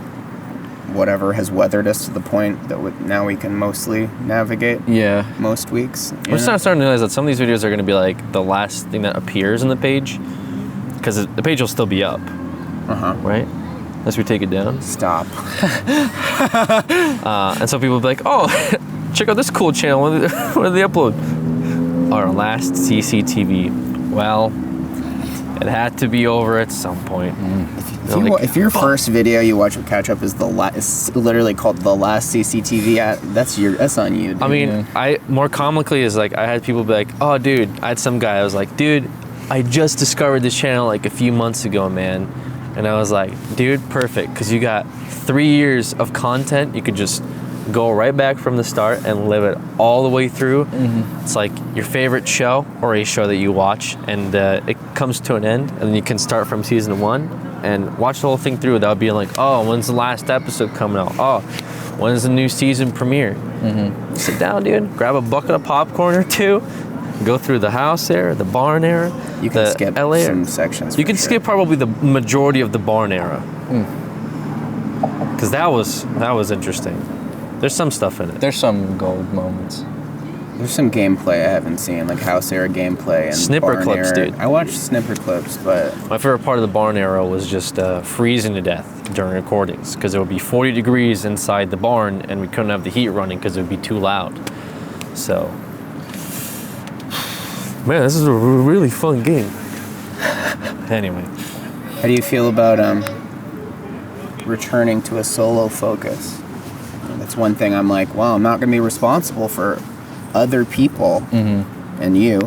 whatever has weathered us to the point that now we can mostly navigate most weeks. We're starting to realize that some of these videos are going to be like the last thing that appears on the page, because the page will still be up, right? Unless we take it down. Stop. And so people will be like, oh, check out this cool channel. When did they upload? Our Last Cctv. Well, it had to be over at some point. If your first video you watch with Catch Up is is literally called the Last Cctv, that's on you, dude. I mean, I more comically is like I had people be like, oh, dude. I had some guy. I was like, dude, I just discovered this channel like a few months ago, man. And I was like, dude, perfect, because you got 3 years of content. You could just go right back from the start and live it all the way through. It's like your favorite show or a show that you watch, and it comes to an end, and then you can start from season 1 and watch the whole thing through without being like, oh, when's the last episode coming out? Oh, when's the new season premiere? Sit down, dude, grab a bucket of popcorn or two, go through the house era, the barn era, you can skip LA some sections. You can skip probably the majority of the barn era, because that was interesting. There's some stuff in it. There's some gold moments. There's some gameplay I haven't seen, like house era gameplay and Snipper barn clips, era. dude. I watched snipper clips, but My favorite part of the barn era was just freezing to death during recordings because it would be 40 degrees inside the barn and we couldn't have the heat running because it would be too loud. So, man, this is a really fun game. Anyway, how do you feel about returning to a solo focus? That's one thing I'm like, well, I'm not going to be responsible for other people and you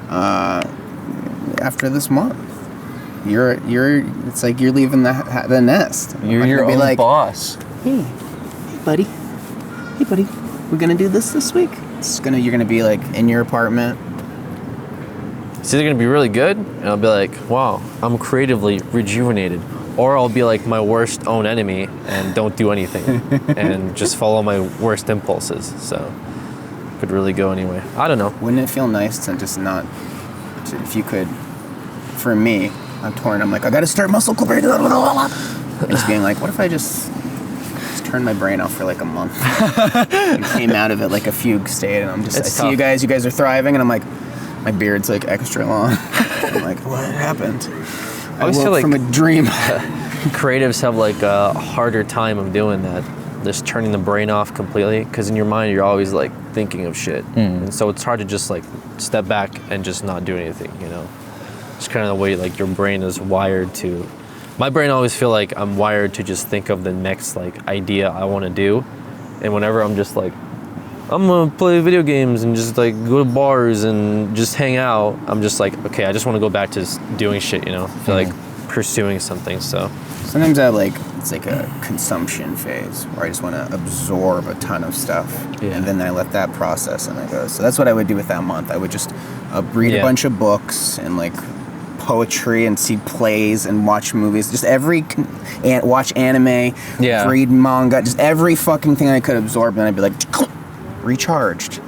after this month. It's like you're leaving the nest. You're your own like, boss. Hey, buddy, we're gonna do this week. You're gonna be like in your apartment. it's either going to be really good and I'll be like, wow, I'm creatively rejuvenated. Or I'll be like my worst own enemy and don't do anything and just follow my worst impulses. So, could really go anyway. I don't know. Wouldn't it feel nice to just not, if you could, for me, I'm torn. I'm like, I gotta start muscle core. Just being like, what if I just turned my brain off for like a month and came out of it like a fugue state, and I see you guys are thriving, and I'm like, my beard's like extra long. I'm like, what happened? I always woke feel like from a dream. creatives have like a harder time of doing that, just turning the brain off completely, because in your mind you're always like thinking of shit, and so it's hard to just like step back and just not do anything, you know. It's kind of the way like your brain is wired to. My brain always feel like I'm wired to just think of the next like idea I want to do, and whenever I'm just like, I'm gonna play video games and just like go to bars and just hang out, I'm just like, okay, I just want to go back to just doing shit, you know. I feel like pursuing something. So Sometimes I it's like a consumption phase where I just want to absorb a ton of stuff, and then I let that process and I go. So that's what I would do with that month. I would just read a bunch of books and like poetry and see plays and watch movies. Just watch anime, read manga, just every fucking thing I could absorb. And I'd be like, recharged.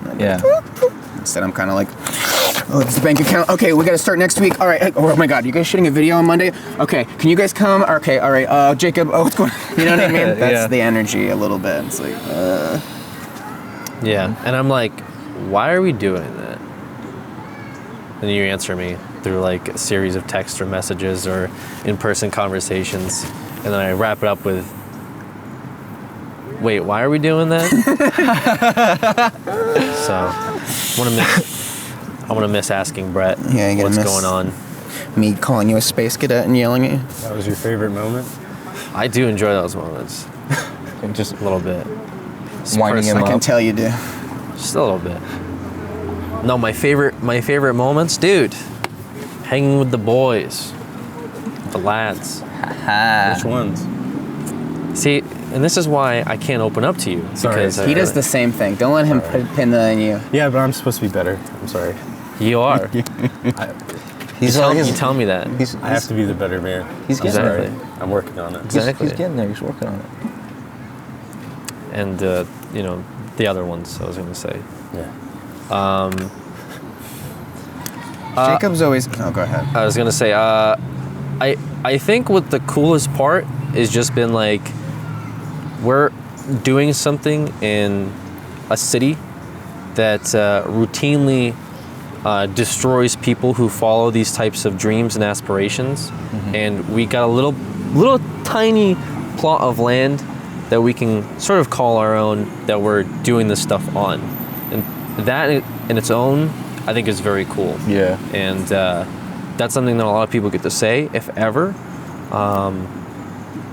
Instead, I'm kind of like, oh, it's the bank account. Okay, we got to start next week. All right. Oh my God, you guys shooting a video on Monday? Okay, can you guys come? Okay, all right. Jacob, what's going on? You know what I mean? That's the energy a little bit. It's like, yeah, and I'm like, why are we doing that? And you answer me through like a series of text or messages or in-person conversations, and then I wrap it up with, wait, why are we doing that? So, I want to miss asking Brett what's going on. Me calling you a space cadet and yelling at you. That was your favorite moment? I do enjoy those moments. Just a little bit. Winding him I up. can tell you do. Just a little bit. No, my favorite moments, dude. Hanging with the boys, the lads. Which ones? See, and this is why I can't open up to you. Because He does the same thing. Don't let him pin that on you. Yeah, but I'm supposed to be better. I'm sorry. You are. You tell me that. I have to be the better man. He's I'm getting sorry. there. I'm working on it. Exactly. He's getting there. He's working on it. And you know, the other ones I was gonna say. Yeah. Jacob's always. Oh, go ahead. I was gonna say, I think what the coolest part is just been like, we're doing something in a city that routinely destroys people who follow these types of dreams and aspirations, and we got a little tiny plot of land that we can sort of call our own, that we're doing this stuff on, and that in its own, I think, is very cool. Yeah. And that's something that a lot of people get to say, if ever.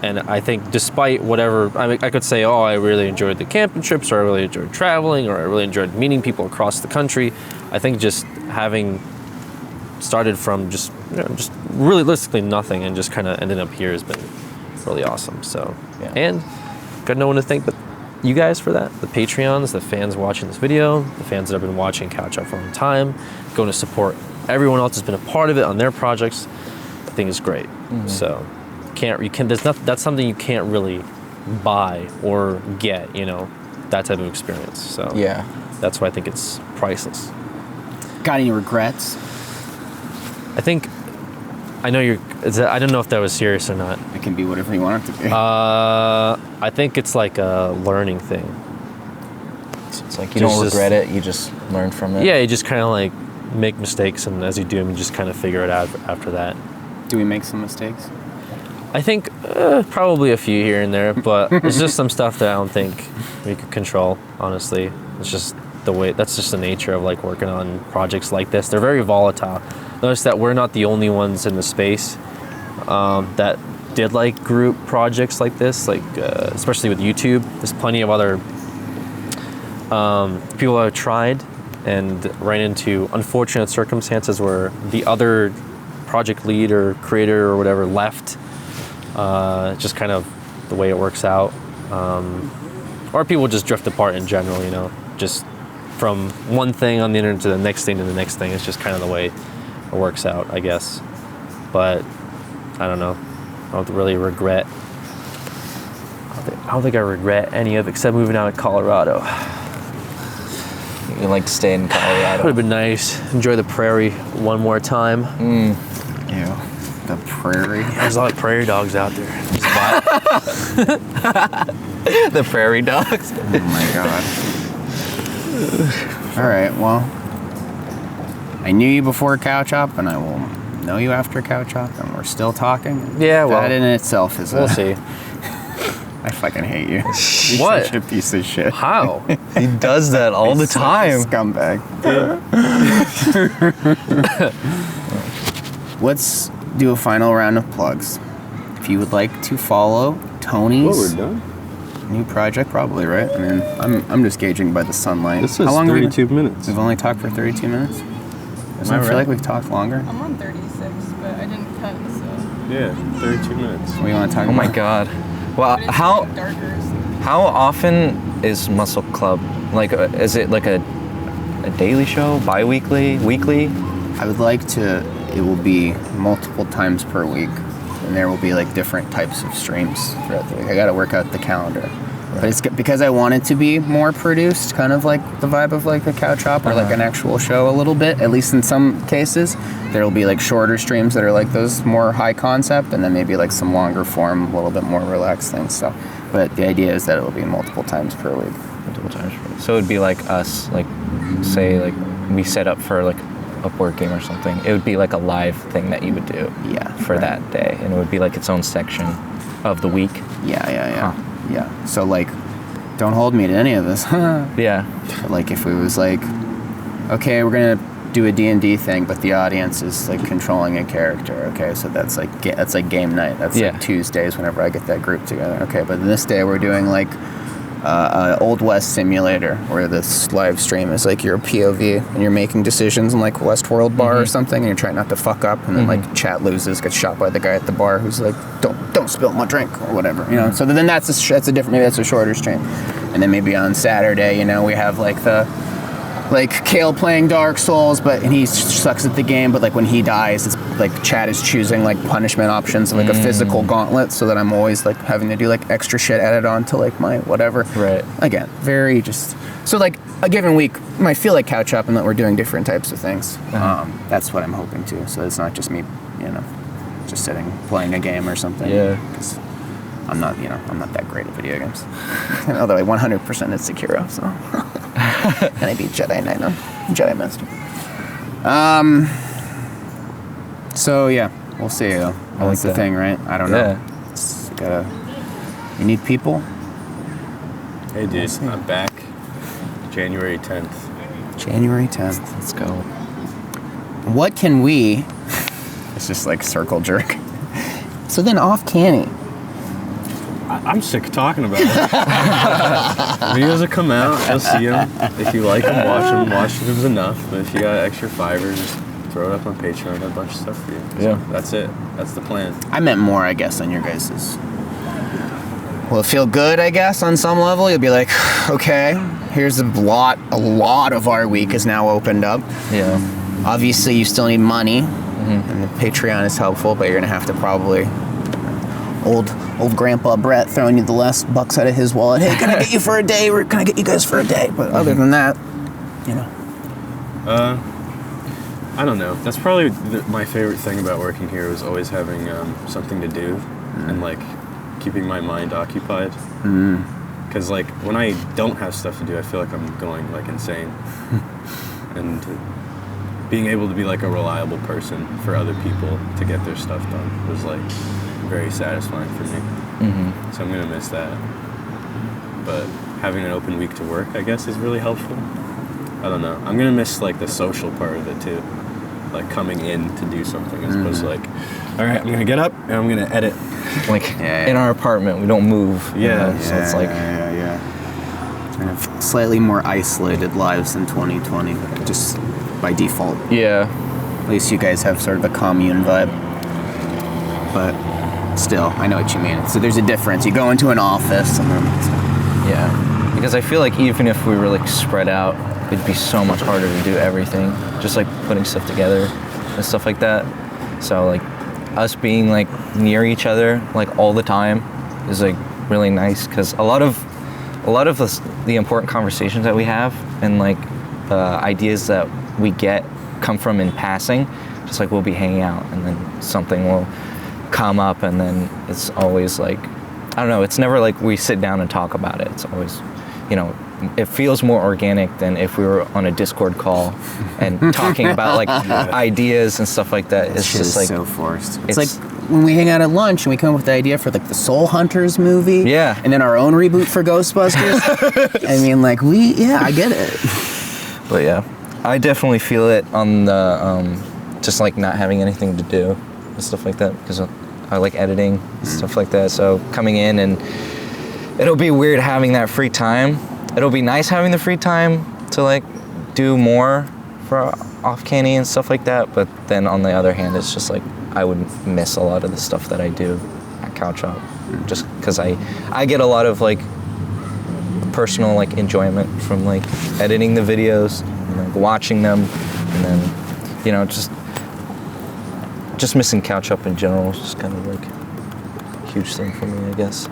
And I think despite whatever, I could say, oh, I really enjoyed the camping trips, or I really enjoyed traveling, or I really enjoyed meeting people across the country. I think just having started from just realistically nothing and just kind of ended up here has been really awesome. So, and got no one to thank but you guys for that. The Patreons, the fans watching this video, the fans that have been watching Couch Up for a long time, going to support everyone else that's been a part of it on their projects. I think is great. So that's something you can't really buy or get, you know, that type of experience. So Yeah. that's why I think it's priceless. Got any regrets? I don't know if that was serious or not. It can be whatever you want it to be. I think it's like a learning thing. So it's like you don't regret it, you just learn from it. Yeah, you just kind of like make mistakes, and as you do them, you just kind of figure it out after that. Do we make some mistakes? I think probably a few here and there, but it's just some stuff that I don't think we could control, honestly. It's just that's just the nature of like working on projects like this. They're very volatile. Notice that we're not the only ones in the space that did like group projects like this, like especially with YouTube. There's plenty of other people that have tried and ran into unfortunate circumstances where the other project lead or creator or whatever left. Just kind of the way it works out. Or people just drift apart in general, you know, just from one thing on the internet to the next thing to the next thing. It's just kind of the way it works out, I guess. But I don't know. I don't really regret. I don't think I regret any of it except moving out of Colorado. You like to stay in Colorado. Would have been nice. Enjoy the prairie one more time. Ew. The prairie. There's a lot of prairie dogs out there. The prairie dogs. Oh my god. All right, well, I knew you before Couch Hop, and I will know you after Couch Hop, and we're still talking. Yeah, well, that in itself is we'll see. I fucking hate you. What? You're such a piece of shit. How? He does that all the time. Scumbag. Let's do a final round of plugs. If you would like to follow Tony's we're done. new project, probably, right? I mean, I'm just gauging by the sunlight. This is How long 32 minutes. We've only talked for 32 minutes? Doesn't it feel like we've talked longer? I'm on 36, but I didn't cut, so. Yeah, 32 minutes. What do you want to talk Oh about? my god. Well, But it's how like darker. how often is Muscle Club? Like, is it like a daily show, bi-weekly, weekly? I would like to, it will be multiple times per week, and there will be like different types of streams throughout the week. I got to work out the calendar. But it's because I want it to be more produced, kind of like the vibe of like a Couch Hop or like an actual show a little bit, at least in some cases. There will be like shorter streams that are like those more high concept, and then maybe like some longer form, a little bit more relaxed things. So, but the idea is that it will be multiple times per week. Multiple times per week. So it would be like us, like, say, like, we set up for like a board game or something. It would be like a live thing that you would do for that day, and it would be like its own section of the week. Yeah. So like, don't hold me to any of this. Yeah. But like if it was like, okay, we're gonna do a D&D thing, but the audience is like controlling a character. Okay, so that's like game night. That's like Tuesdays whenever I get that group together. Okay, but this day we're doing like an Old West simulator where this live stream is like your POV and you're making decisions in like Westworld bar or something, and you're trying not to fuck up, and then like chat loses, gets shot by the guy at the bar who's like, don't spill my drink or whatever, you know. So then that's a different, maybe that's a shorter stream. And then maybe on Saturday, you know, we have like Kale playing Dark Souls, and he sucks at the game, but like when he dies, it's like Chad is choosing like punishment options, like a physical gauntlet, so that I'm always like having to do like extra shit added on to like my whatever. Right. Again, very just, so like a given week might feel like Couch Hop in that we're doing different types of things. That's what I'm hoping to. So it's not just me, you know, just sitting playing a game or something. Yeah. Because I'm not that great at video games. Although I 100% at Sekiro, so. And I beat Jedi Knight on Jedi Master. So yeah, we'll see. That's the thing, right? I don't know. It's you need people. Hey dude, I'm back. January 10th. January 10th. Let's go. What can we? It's just like circle jerk. So then off Canny. I'm sick of talking about it. Videos will come out, you'll see them. If you like them, watch them. Watch them enough. But if you got extra $5, just throw it up on Patreon. I got a bunch of stuff for you. So that's it. That's the plan. I meant more, I guess, on your guys's. Will it feel good, I guess, on some level? You'll be like, okay, here's a lot of our week is now opened up. Yeah. Obviously, you still need money, and the Patreon is helpful, but you're going to have to probably... Old Grandpa Brett throwing you the last bucks out of his wallet. Hey, can I get you for a day? Can I get you guys for a day? But other than that, you know. I don't know. That's probably my favorite thing about working here was always having something to do and like keeping my mind occupied. because like when I don't have stuff to do, I feel like I'm going like insane. And being able to be like a reliable person for other people to get their stuff done was like very satisfying for me. So I'm gonna miss that. But having an open week to work, I guess, is really helpful. I don't know. I'm gonna miss like the social part of it too, like coming in to do something as opposed to like, all right, I'm gonna get up and I'm gonna edit. Like in our apartment, we don't move. You know? So it's like kind of slightly more isolated lives in 2020, just by default. Yeah. At least you guys have sort of a commune vibe. But still, I know what you mean. So there's a difference. You go into an office and then... Yeah. Because I feel like even if we were like spread out, it'd be so much harder to do everything. Just like putting stuff together and stuff like that. So like us being like near each other like all the time is like really nice, because a lot of the important conversations that we have and like ideas that we get come from in passing. Just like we'll be hanging out and then something will come up, and then it's always like, I don't know, it's never like we sit down and talk about it. It's always, you know, it feels more organic than if we were on a Discord call and talking about like ideas and stuff like that. It's just like so forced. It's like when we hang out at lunch and we come up with the idea for like the Soul Hunters movie. Yeah. And then our own reboot for Ghostbusters. I mean, like I get it. But yeah, I definitely feel it on the just like not having anything to do and stuff like that, because I like editing and stuff like that. So coming in, and it'll be weird having that free time. It'll be nice having the free time to like do more for Off Canny and stuff like that. But then on the other hand, it's just like I would miss a lot of the stuff that I do at Couch Up, just because I get a lot of like personal like enjoyment from like editing the videos and like watching them, and then, you know, just missing Couch Up in general is just kind of like a huge thing for me, I guess.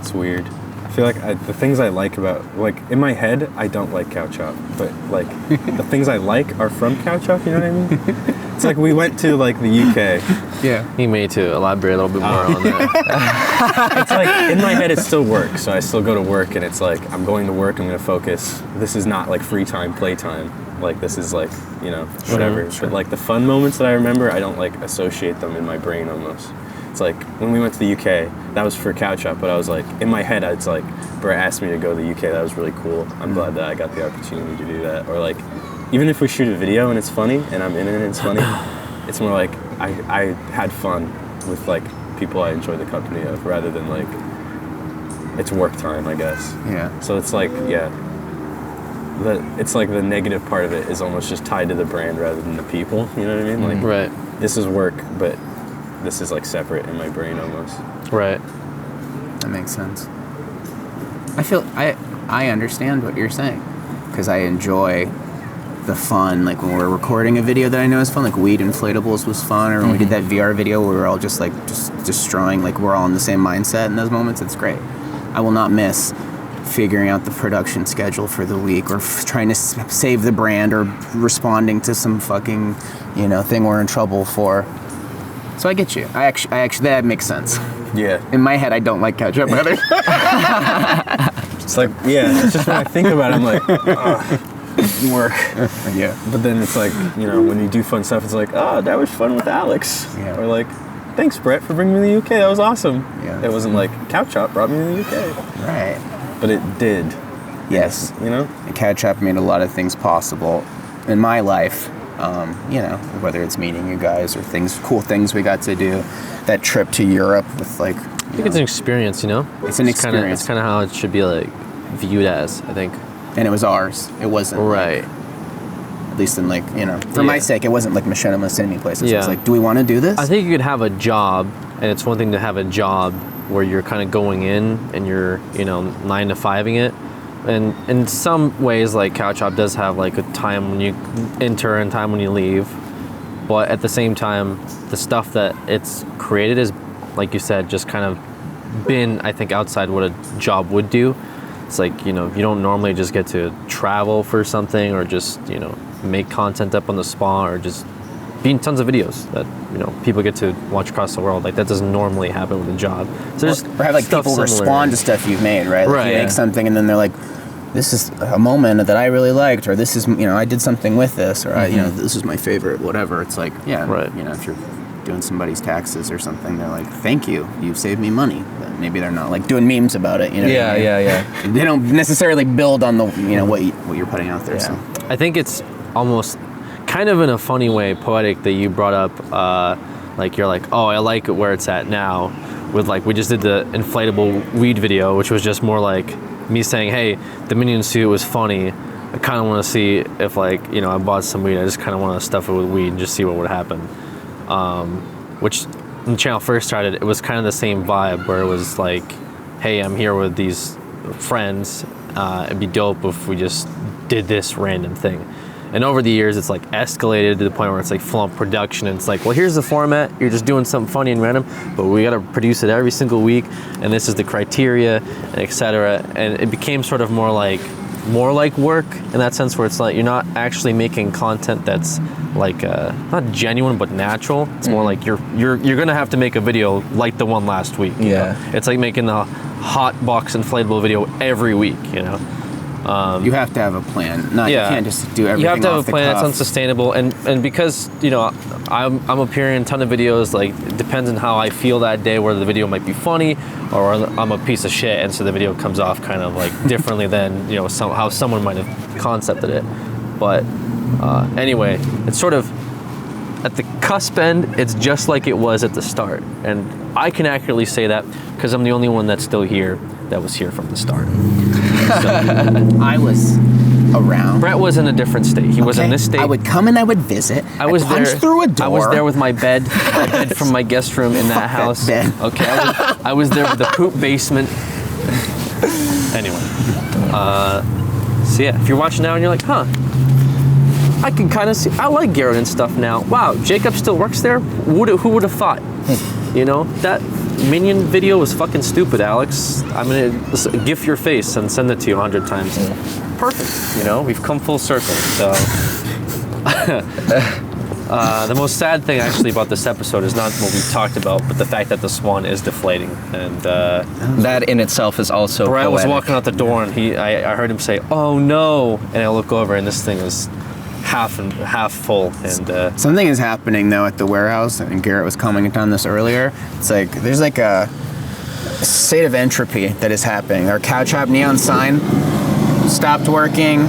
It's weird. I feel like the things I like about, like, in my head, I don't like Couch Up, but like the things I like are from Couch Up, you know what I mean? It's like we went to like the UK. Yeah. You may to elaborate a little bit more on that. It's like in my head it's still work, so I still go to work, and it's like I'm going to work, I'm going to focus. This is not like free time, playtime. Like this is like, you know, whatever. Sure. But like the fun moments that I remember, I don't like associate them in my brain almost. It's like when we went to the UK, that was for Couch Up, but I was like, in my head, it's like, Brett asked me to go to the UK, that was really cool. I'm glad that I got the opportunity to do that. Or like, even if we shoot a video and it's funny, and I'm in it and it's funny, it's more like I had fun with like people I enjoy the company of, rather than like, it's work time, I guess. Yeah. So it's like, yeah. It's like the negative part of it is almost just tied to the brand rather than the people, you know what I mean? Like, Right. This is work, but this is like separate in my brain almost. Right. That makes sense. I feel I understand what you're saying, because I enjoy the fun. Like when we're recording a video that I know is fun, like Weed Inflatables was fun, or when we did that VR video where we were all just like just destroying, like we're all in the same mindset in those moments. It's great. I will not miss figuring out the production schedule for the week, or trying to save the brand, or responding to some fucking, you know, thing we're in trouble for. So I get you. I actually that makes sense. Yeah. In my head, I don't like Couch Up Brothers. It's like, yeah, it's just when I think about it, I'm like, work. Yeah. But then it's like, you know, when you do fun stuff, it's like, oh, that was fun with Alex. Yeah. Or like, thanks, Brett, for bringing me to the UK. That was awesome. Yeah. It wasn't like, Couch Up brought me to the UK. Right. But it did. Yes. You know? Couch Up made a lot of things possible in my life. You know, whether it's meeting you guys or cool things we got to do. That trip to Europe with like... I think it's an experience, you know? It's an experience. It's kind of how it should be like viewed as, I think. And it was ours. It wasn't... Right. At least in like, you know, for my sake, it wasn't like Machinima sending me places. Yeah. It was like, do we want to do this? I think you could have a job, and it's one thing to have a job where you're kind of going in and you're, you know, 9 to 5ing it. And in some ways, like Couch Up does have like a time when you enter and time when you leave. But at the same time, the stuff that it's created is, like you said, just kind of been, I think, outside what a job would do. It's like, you know, you don't normally just get to travel for something, or just, you know, make content up on the spot, or just being tons of videos that people get to watch across the world. Like that doesn't normally happen with a job. So there's or have like stuff people similar. respond to stuff you've made, right? Like Right, you yeah. make something and then they're like, this is a moment that I really liked, or this is, I did something with this, or this is my favorite, whatever. It's like, yeah, Right. If you're doing somebody's taxes or something, they're like, thank you, you saved me money. But maybe they're not like doing memes about it, Yeah. They don't necessarily build on the, what you're putting out there. So I think it's almost kind of in a funny way poetic that you brought up, like you're like, oh, I like it where it's at now. With like, we just did the inflatable weed video, which was just more like me saying, hey, the minion suit was funny. I kind of want to see if like, I bought some weed. I just kind of want to stuff it with weed and just see what would happen. Which when the channel first started, it was kind of the same vibe where it was like, hey, I'm here with these friends. It'd be dope if we just did this random thing. And over the years, it's like escalated to the point where it's like full-on production. And it's like, well, here's the format. You're just doing something funny and random, but we got to produce it every single week. And this is the criteria, and et cetera. And it became sort of more like work in that sense, where it's like you're not actually making content that's like not genuine but natural. It's more like you're gonna have to make a video like the one last week. You know? It's like making the hot box inflatable video every week. you have to have a plan. You can't just do everything. You have to have off a plan. the It's cuff. unsustainable, and because I'm appearing in a ton of videos. Like it depends on how I feel that day, whether the video might be funny or I'm a piece of shit, and so the video comes off kind of like differently than how someone might have concepted it. But anyway, it's sort of at the cusp end. It's just like it was at the start, and I can accurately say that because I'm the only one that's still here that was here from the start. I was around. Brett was in a different state. He was in this state. I would come and I would visit. I was punch there through a door. I was there with my bed from my guest room in that house. bed. Okay, I was there with the poop basement. Anyway, so yeah, if you're watching now and you're like, huh, I can kind of see. I like Garrett and stuff now. Wow, Jacob still works there. Who would have thought? That minion video was fucking stupid, Alex. I'm gonna gif your face and send it to you 100 times. Perfect. We've come full circle. So the most sad thing actually about this episode is not what we talked about, but the fact that the SWAN is deflating. And that in itself is also Brett was poetic. walking out the door and I heard him say, "Oh no!" And I look over and this thing is half full. And something is happening though at the warehouse, and Garrett was commenting on this earlier. It's like there's like a state of entropy that is happening. Our couch hop neon sign stopped working.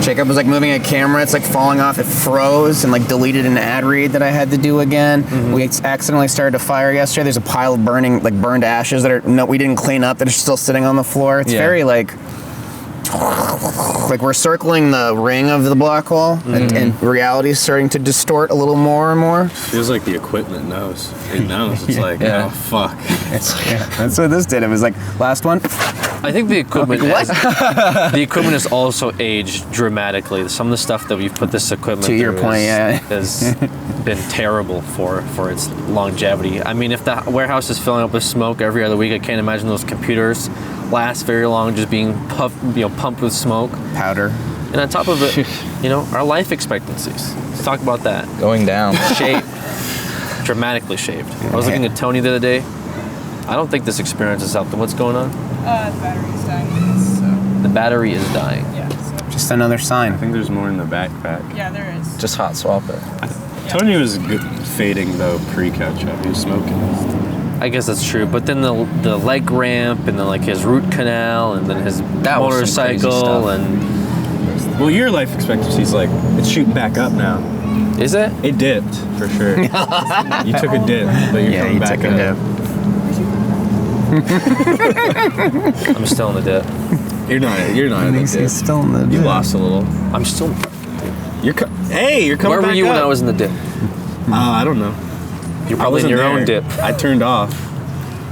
Jacob was like moving a camera. It's like falling off. It froze and like deleted an ad read that I had to do again. We accidentally started a fire yesterday. There's a pile of burned ashes that we didn't clean up that are still sitting on the floor. It's very like we're circling the ring of the black hole, and reality is starting to distort a little more and more. Feels like the equipment knows. It knows. It's like, oh fuck. That's what this did. It was like, last one. I think the equipment the equipment has also aged dramatically. Some of the stuff that we've put this equipment To your through point, has been terrible for its longevity. I mean, if the warehouse is filling up with smoke every other week, I can't imagine those computers last very long just being pumped with smoke. Powder. And on top of it, our life expectancies. Let's talk about that. Going down. Shaved. Dramatically shaved. I was looking at Tony the other day. I don't think this experience has helped him. What's going on? The battery's dying. So The battery is dying. yeah. So Just another sign. I think there's more in the backpack. yeah, there is. Just hot swap it. Tony was good fading though pre-couch up. He was smoking. I guess that's true, but then the leg ramp and then like his root canal and then his That was some crazy motorcycle stuff. and Well, your life expectancy's like it's shooting back up now. is it? It dipped for sure. You took a dip, but you're coming back up. I'm still in the dip. You're not in the dip. He's still in the You lost a little. I'm still. You're coming Where back were you up. when I was in the dip? I don't know. You're I probably in wasn't your there. own dip. I turned off.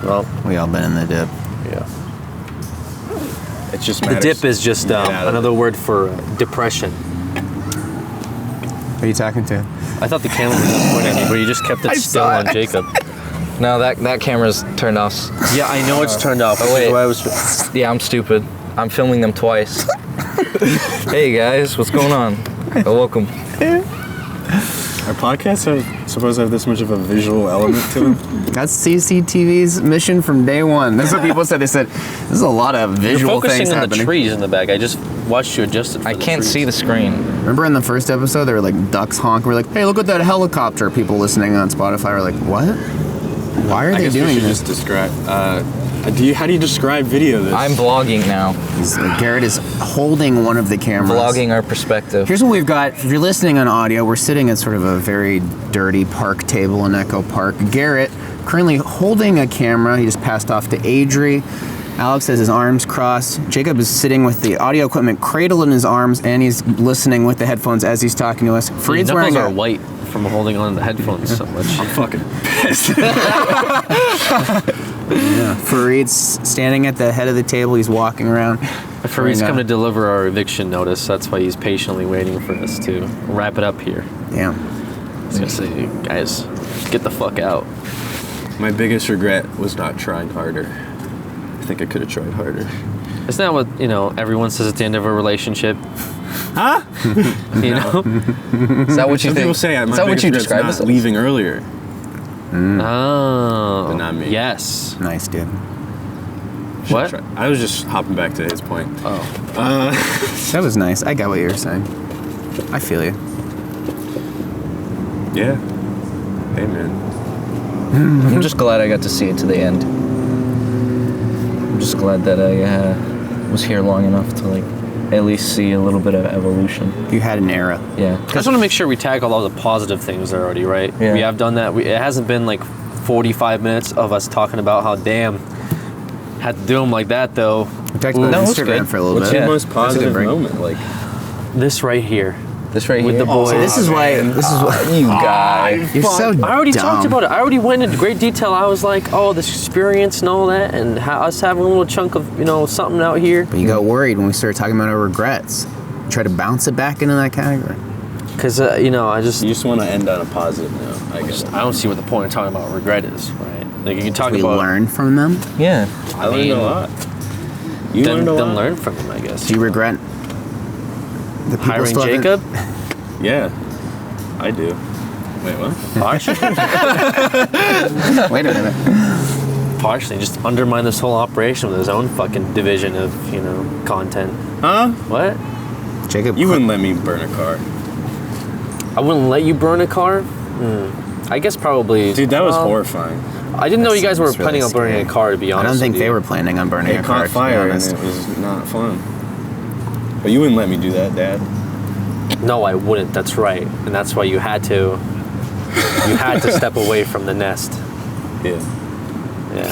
Well, We all been in the dip. yeah. It's just The dip is just Get out of another word for depression. Who are you talking to? I thought the camera was just pointing at me, but you just kept it still saw on it. Jacob. No, that camera's turned off. Yeah, I know it's turned off. Oh, wait. Why I was. Yeah, I'm stupid. I'm filming them twice. Hey guys, what's going on? Welcome. Our podcasts supposed to have this much of a visual element to them? That's CCTV's mission from day one. That's what people said. They said, there's a lot of You're visual focusing things on happening. the trees in the back. I just watched you adjust it. For I can't see the screen. Remember in the first episode, there were like ducks honk. We're like, hey, look at that helicopter. People listening on Spotify are like, what? Why are I they guess we doing should this? just describe. How do you describe video this? I'm vlogging now. Garrett is holding one of the cameras. Vlogging our perspective. Here's what we've got. If you're listening on audio, we're sitting at sort of a very dirty park table in Echo Park. Garrett currently holding a camera. He just passed off to Adri. Alex has his arms crossed. Jacob is sitting with the audio equipment cradled in his arms, and he's listening with the headphones as he's talking to us. Your Fareed's knuckles wearing are a white from holding on to the headphones so much. I'm fucking pissed. Fareed's standing at the head of the table. He's walking around. Fareed's come to deliver our eviction notice. That's why he's patiently waiting for us to wrap it up here. Damn. He's gonna say, guys, get the fuck out. My biggest regret was not trying harder. I think I could have tried harder. Isn't that what, everyone says at the end of a relationship? Huh? You know? Is that what you Some think? people say Is my that what biggest you regret's describe not this as? leaving earlier. Oh. But not me. Yes. Nice, dude. What? I was just hopping back to his point. Oh. That was nice. I got what you were saying. I feel you. Yeah. Hey, man. I'm just glad I got to see it to the end. I'm just glad that I was here long enough to at least see a little bit of evolution. You had an era. Yeah. I just want to make sure we tackle all the positive things already, right? Yeah. We have done that. It hasn't been 45 minutes of us talking about how had to do them like that though. We talked about No, it's Instagram good. for a little What's bit. your most That's a good positive break. moment? This right here. This right With here. the boys. See, this is why. You guy. You're so I already dumb. talked about it. I already went into great detail. I was like, oh, this experience and all that, and us having a little chunk of, something out here. But you got worried when we started talking about our regrets. Try to bounce it back into that category. Because, I just, You just want to end on a positive note, I guess. I don't see what the point of talking about regret is, right? Like, you can talk We about... learn from them. Yeah. I learned mean, a lot. You Then learned a lot? learn from them, I guess. Do you regret the people Hiring still haven't- Jacob? Yeah. I do. Wait, what? Partially. Wait a minute. Partially. Just undermine this whole operation with his own fucking division of, content. Huh? What? Jacob, You wouldn't let me burn a car. I wouldn't let you burn a car? I guess probably... Dude, that was well, horrifying. I didn't know you guys were That's planning on really burning a car, to be I honest don't think with they you. were planning on burning It a car, caught to be fire and honest. it was not fun. But you wouldn't let me do that, Dad. No, I wouldn't. That's right. And that's why you had to step away from the nest. Yeah. Yeah.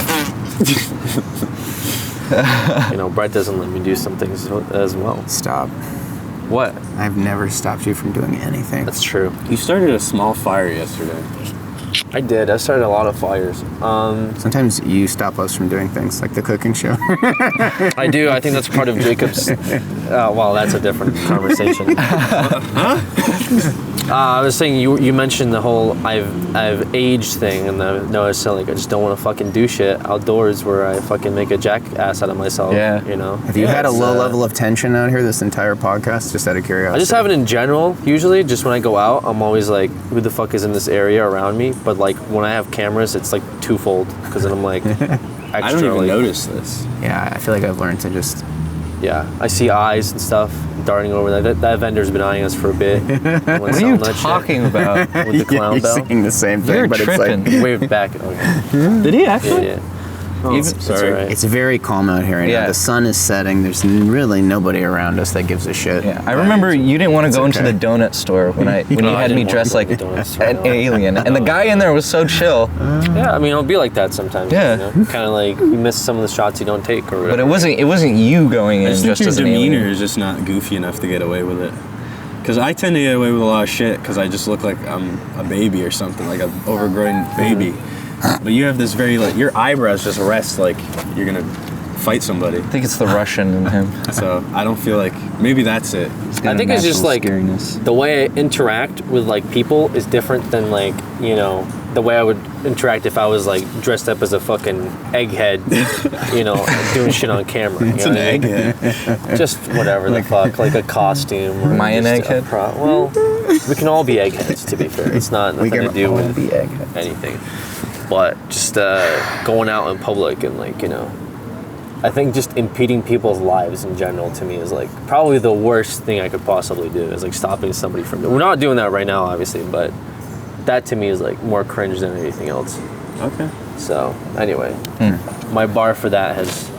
Brett doesn't let me do some things as well. Stop. What? I've never stopped you from doing anything. That's true. You started a small fire yesterday. I did. I started a lot of fires. Sometimes you stop us from doing things like the cooking show. I do. I think that's part of Jacob's... well, that's a different conversation. I was saying you mentioned the whole I've aged thing, and I've noticed that I just don't want to fucking do shit outdoors where I fucking make a jackass out of myself. Yeah. Have you had a low level of tension out here this entire podcast? Just out of curiosity. I just have it in general. Usually, just when I go out, I'm always like, "Who the fuck is in this area around me?" But when I have cameras, it's twofold because then I'm extra. I don't even notice this. Yeah, I feel like I've learned to just... Yeah, I see eyes and stuff darting over. That vendor's been eyeing us for a bit. What are you talking about? With the clown You're bell. saying the same thing, You're but tripping. it's like... Wave back. Okay. Did he actually? Yeah. Sorry. Right. It's very calm out here right Yeah. now. The sun is setting. There's really nobody around us that gives a shit. Yeah, I remember you didn't want to It's go into okay. the donut store when you No, I had me didn't dressed want like to go to the donut store, an no. alien, and the guy in there was so chill. Yeah, I mean, it'll be like that sometimes. Yeah. Kind of like you miss some of the shots you don't take or whatever. But it wasn't you going in I just think just your as an demeanor alien. is just not goofy enough to get away with it. Because I tend to get away with a lot of shit because I just look like I'm a baby or something, like an overgrown baby. But you have this very, your eyebrows just rest like you're going to fight somebody. I think it's the Russian in him. So I don't feel like, maybe that's it. I think it's just scariness. the way I interact with people is different than the way I would interact if I was dressed up as a fucking egghead, doing shit on camera. It's an egghead. Just whatever the fuck, like a costume. Or Am I an just a egghead? well, We can all be eggheads, to be fair. It's not nothing to do with be eggheads. anything. But just going out in public and like, you know, I think just impeding people's lives in general to me is like probably the worst thing I could possibly do is like stopping somebody from it. We're not doing that right now, obviously, but that to me is like more cringe than anything else. Okay. So anyway, my bar for that has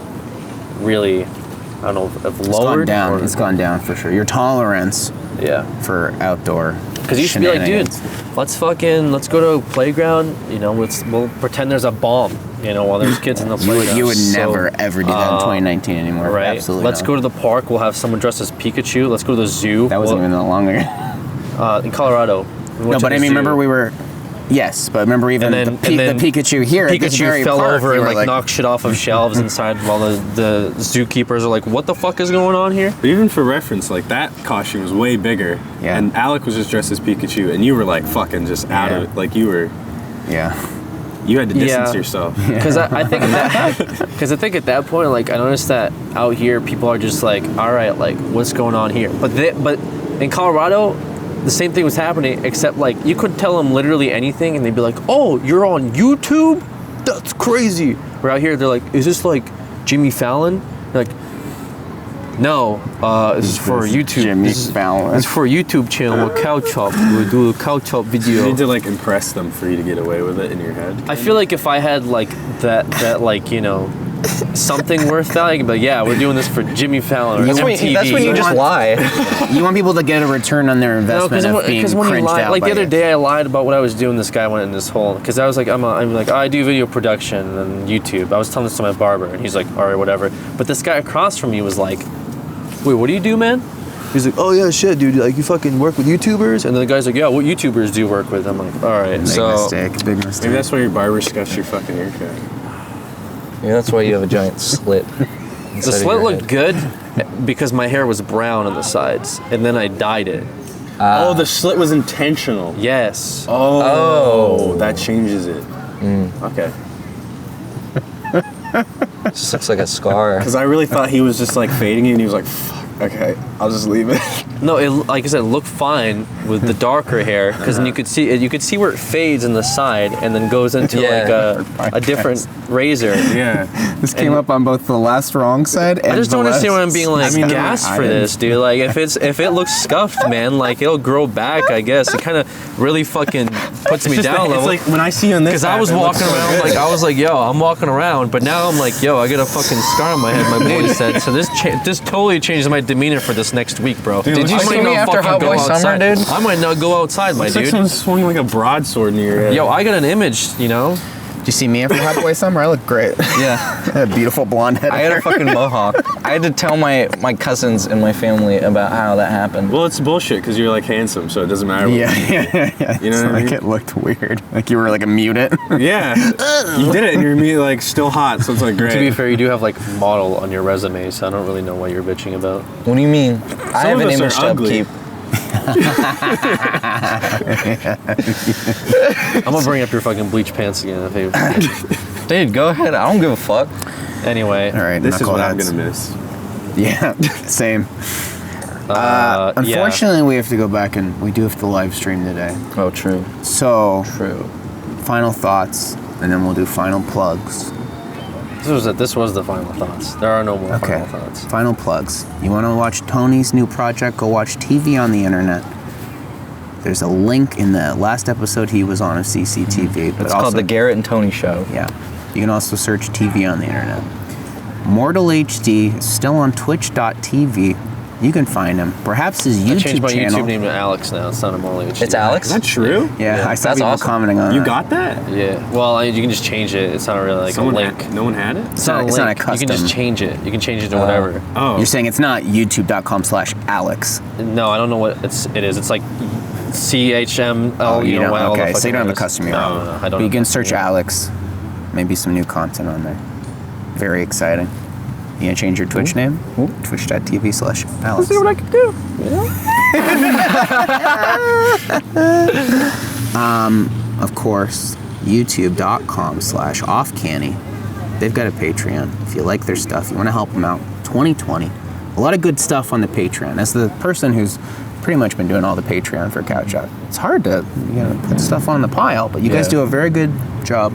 really, I don't know if It's lowered. gone down. or- It's gone down for sure. Your tolerance Yeah. for outdoor. Because you used to be like, dude, let's go to a playground, you know, we'll pretend there's a bomb, you know, while there's kids in the playground. You would So, never ever do that in 2019 anymore. Right. Absolutely. Let's not. go to the park. We'll have someone dressed as Pikachu. Let's go to the zoo. That wasn't even that long ago. in Colorado. We went No, to but the I mean, zoo. remember we were. Yes, but remember even And then- the Pikachu here. at this Pikachu very fell park, over you and were like knocked shit off of shelves inside while the zookeepers are like, what the fuck is going on here? But even for reference, like that costume was way bigger. Yeah. And Alec was just dressed as Pikachu, and you were like fucking just out of it. Like you Yeah. had to distance Yeah. yourself. Because I think at that point, like I noticed that out here people are just like, all right, like what's going on here? But in Colorado, the same thing was happening, except like you could tell them literally anything, and they'd be like, "Oh, you're on YouTube? That's crazy." Where out here, they're like, "Is this like Jimmy Fallon?" They're like, no, this is for YouTube. Jimmy This is Fallon. It's for a YouTube channel. We'll cow chop. We'll do a cow chop You video. need to like impress them for you to get away with it in your head. I feel like if I had like that like, you know, something worth that, I could be like, yeah, we're doing this for Jimmy Fallon or That's MTV. when you just lie. You want people to get a return on their investment of being because when you cringed lie, out like by the other you. day I lied about what I was doing. This guy went in this hole because I was like, I'm like, I do video production and YouTube. I was telling this to my barber and he's like, all right, whatever. But this guy across from me was like, wait, what do you do, man? He's like, oh yeah, shit, dude. Like you fucking work with YouTubers? And then the guy's like, yeah, what YouTubers do you work with? I'm like, all right. Big So mistake. Big mistake. Maybe that's why your barber got your fucking haircut. Yeah, that's why you have a giant slit. the slit looked good because my hair was brown on the sides, and then I dyed it. Oh, the slit was intentional. Yes. Oh, that changes it. Okay. Just looks like a scar. Because I really thought he was just like fading it, and he was like, "Fuck, okay, I'll just leave it." No, like I said, it looked fine with the darker hair because then you could see where it fades in the side and then goes into Yeah. like a different razor. Yeah. This came up on both the last wrong side and I just the don't understand why I'm left. being like gassed for this, dude. Like if it looks scuffed, man, like it'll grow back. I guess it kind of really fucking puts me down a It's level. like when I see you on this. Because I app, was it looks walking so around, good. like I was like, yo, I'm walking around, but now I'm like, yo, I got a fucking scar on my head. My boy said, so this totally changes my demeanor for this next week, bro. Dude, Did you I see might me not after fucking Hot go Boy Summer, outside. dude? I might not go outside, my It's like dude. someone swung like a broadsword in your head. Yo, I got an image, you know. Did you see me after Hot Boy Summer? I look great. Yeah. Beautiful blonde head. I had a fucking mohawk. I had to tell my cousins and my family about how that happened. Well, it's bullshit because you're like handsome, so it doesn't matter. Yeah. You know It's what I like mean? it looked weird. Like you were like a mutant. Yeah. You did it, and you're immediately like still hot, so it's like great. To be fair, you do have like model on your resume, so I don't really know what you're bitching about. What do you mean? I have of an us are image to ugly. upkeep. I'm gonna bring up your fucking bleach pants again. Dude, go ahead. I don't give a fuck. Anyway, All right, This is what I'm knuckleheads. gonna miss. Yeah, same. yeah. Unfortunately, we have to go back and we do have to live stream today. Oh, true. So, True. final thoughts, and then we'll do final plugs. This was the final thoughts. There are no more Okay. final thoughts. Final plugs. You want to watch Tony's new project? Go watch TV on the internet. There's a link in the last episode he was on of CCTV. But It's also, called The Garrett and Tony Show. Yeah. You can also search TV on the internet. Mortal HD is still on twitch.tv. You can find him. Perhaps his I YouTube changed my channel. YouTube name to Alex now. It's not a Morley. It's Alex? Is that true? Yeah, I saw that's people awesome. commenting on You that. got that? Yeah. Well, you can just change it. It's not really like Someone a link. no one had it? It's not a link. You custom. can just change it. You can change it to whatever. Oh. You're saying it's not youtube.com/Alex. No, I don't know what it is. It's like CHML. Oh, you know don't? all the Okay, so fucking you don't have a letters. custom URL. No, I don't. But you have can a search custom URL. Alex. Maybe some new content on there. Very exciting. You gonna change your Twitch name? Twitch.tv/Alex. See what I can do. Of course, youtube.com/offcanny. They've got a Patreon. If you like their stuff, you want to help them out. 2020. A lot of good stuff on the Patreon. As the person who's pretty much been doing all the Patreon for Couch Out. It's hard to put stuff on the pile, but you guys do a very good job.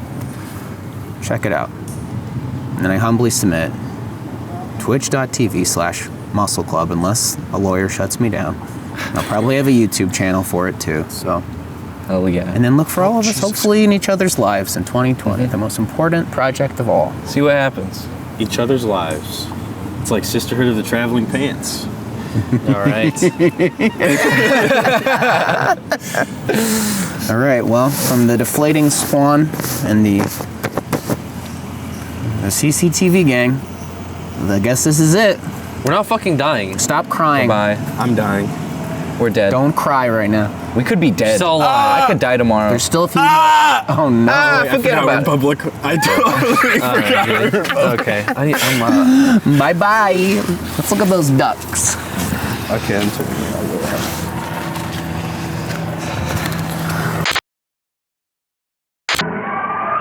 Check it out. And then I humbly submit twitch.tv/muscle club, unless a lawyer shuts me down. I'll probably have a YouTube channel for it too. So. Oh yeah. And then look for all of us, hopefully, in each other's lives in 2020, the most important project of all. See what happens. Each other's lives. It's like Sisterhood of the Traveling Pants. All right. All right, well, from the deflating SWAN and the CCTV gang, I guess this is it. We're not fucking dying. Stop crying. Bye. I'm dying. We're dead. Don't cry right now. We could be dead. Still alive. I could die tomorrow. There's still a few more. Oh no. Forget about it. Public. I totally forgot. Okay. I'm Bye-bye. Let's look at those ducks. Okay, I'm turning it all the way up.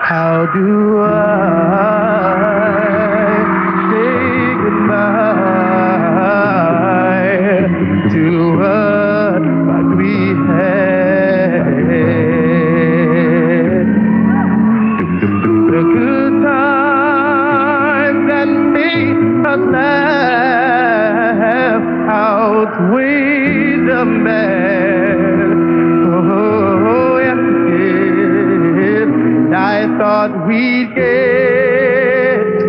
How do I say goodbye to what we had? The good times that made us laugh outweigh the bad. Oh, yes, it did. I thought we'd get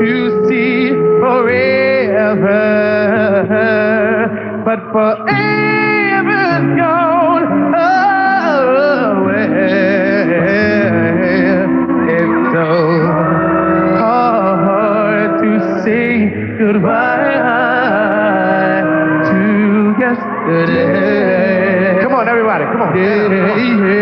to see forever, but forever's gone away. It's so hard to say goodbye to yesterday. Come on, everybody, come on. Yeah, yeah.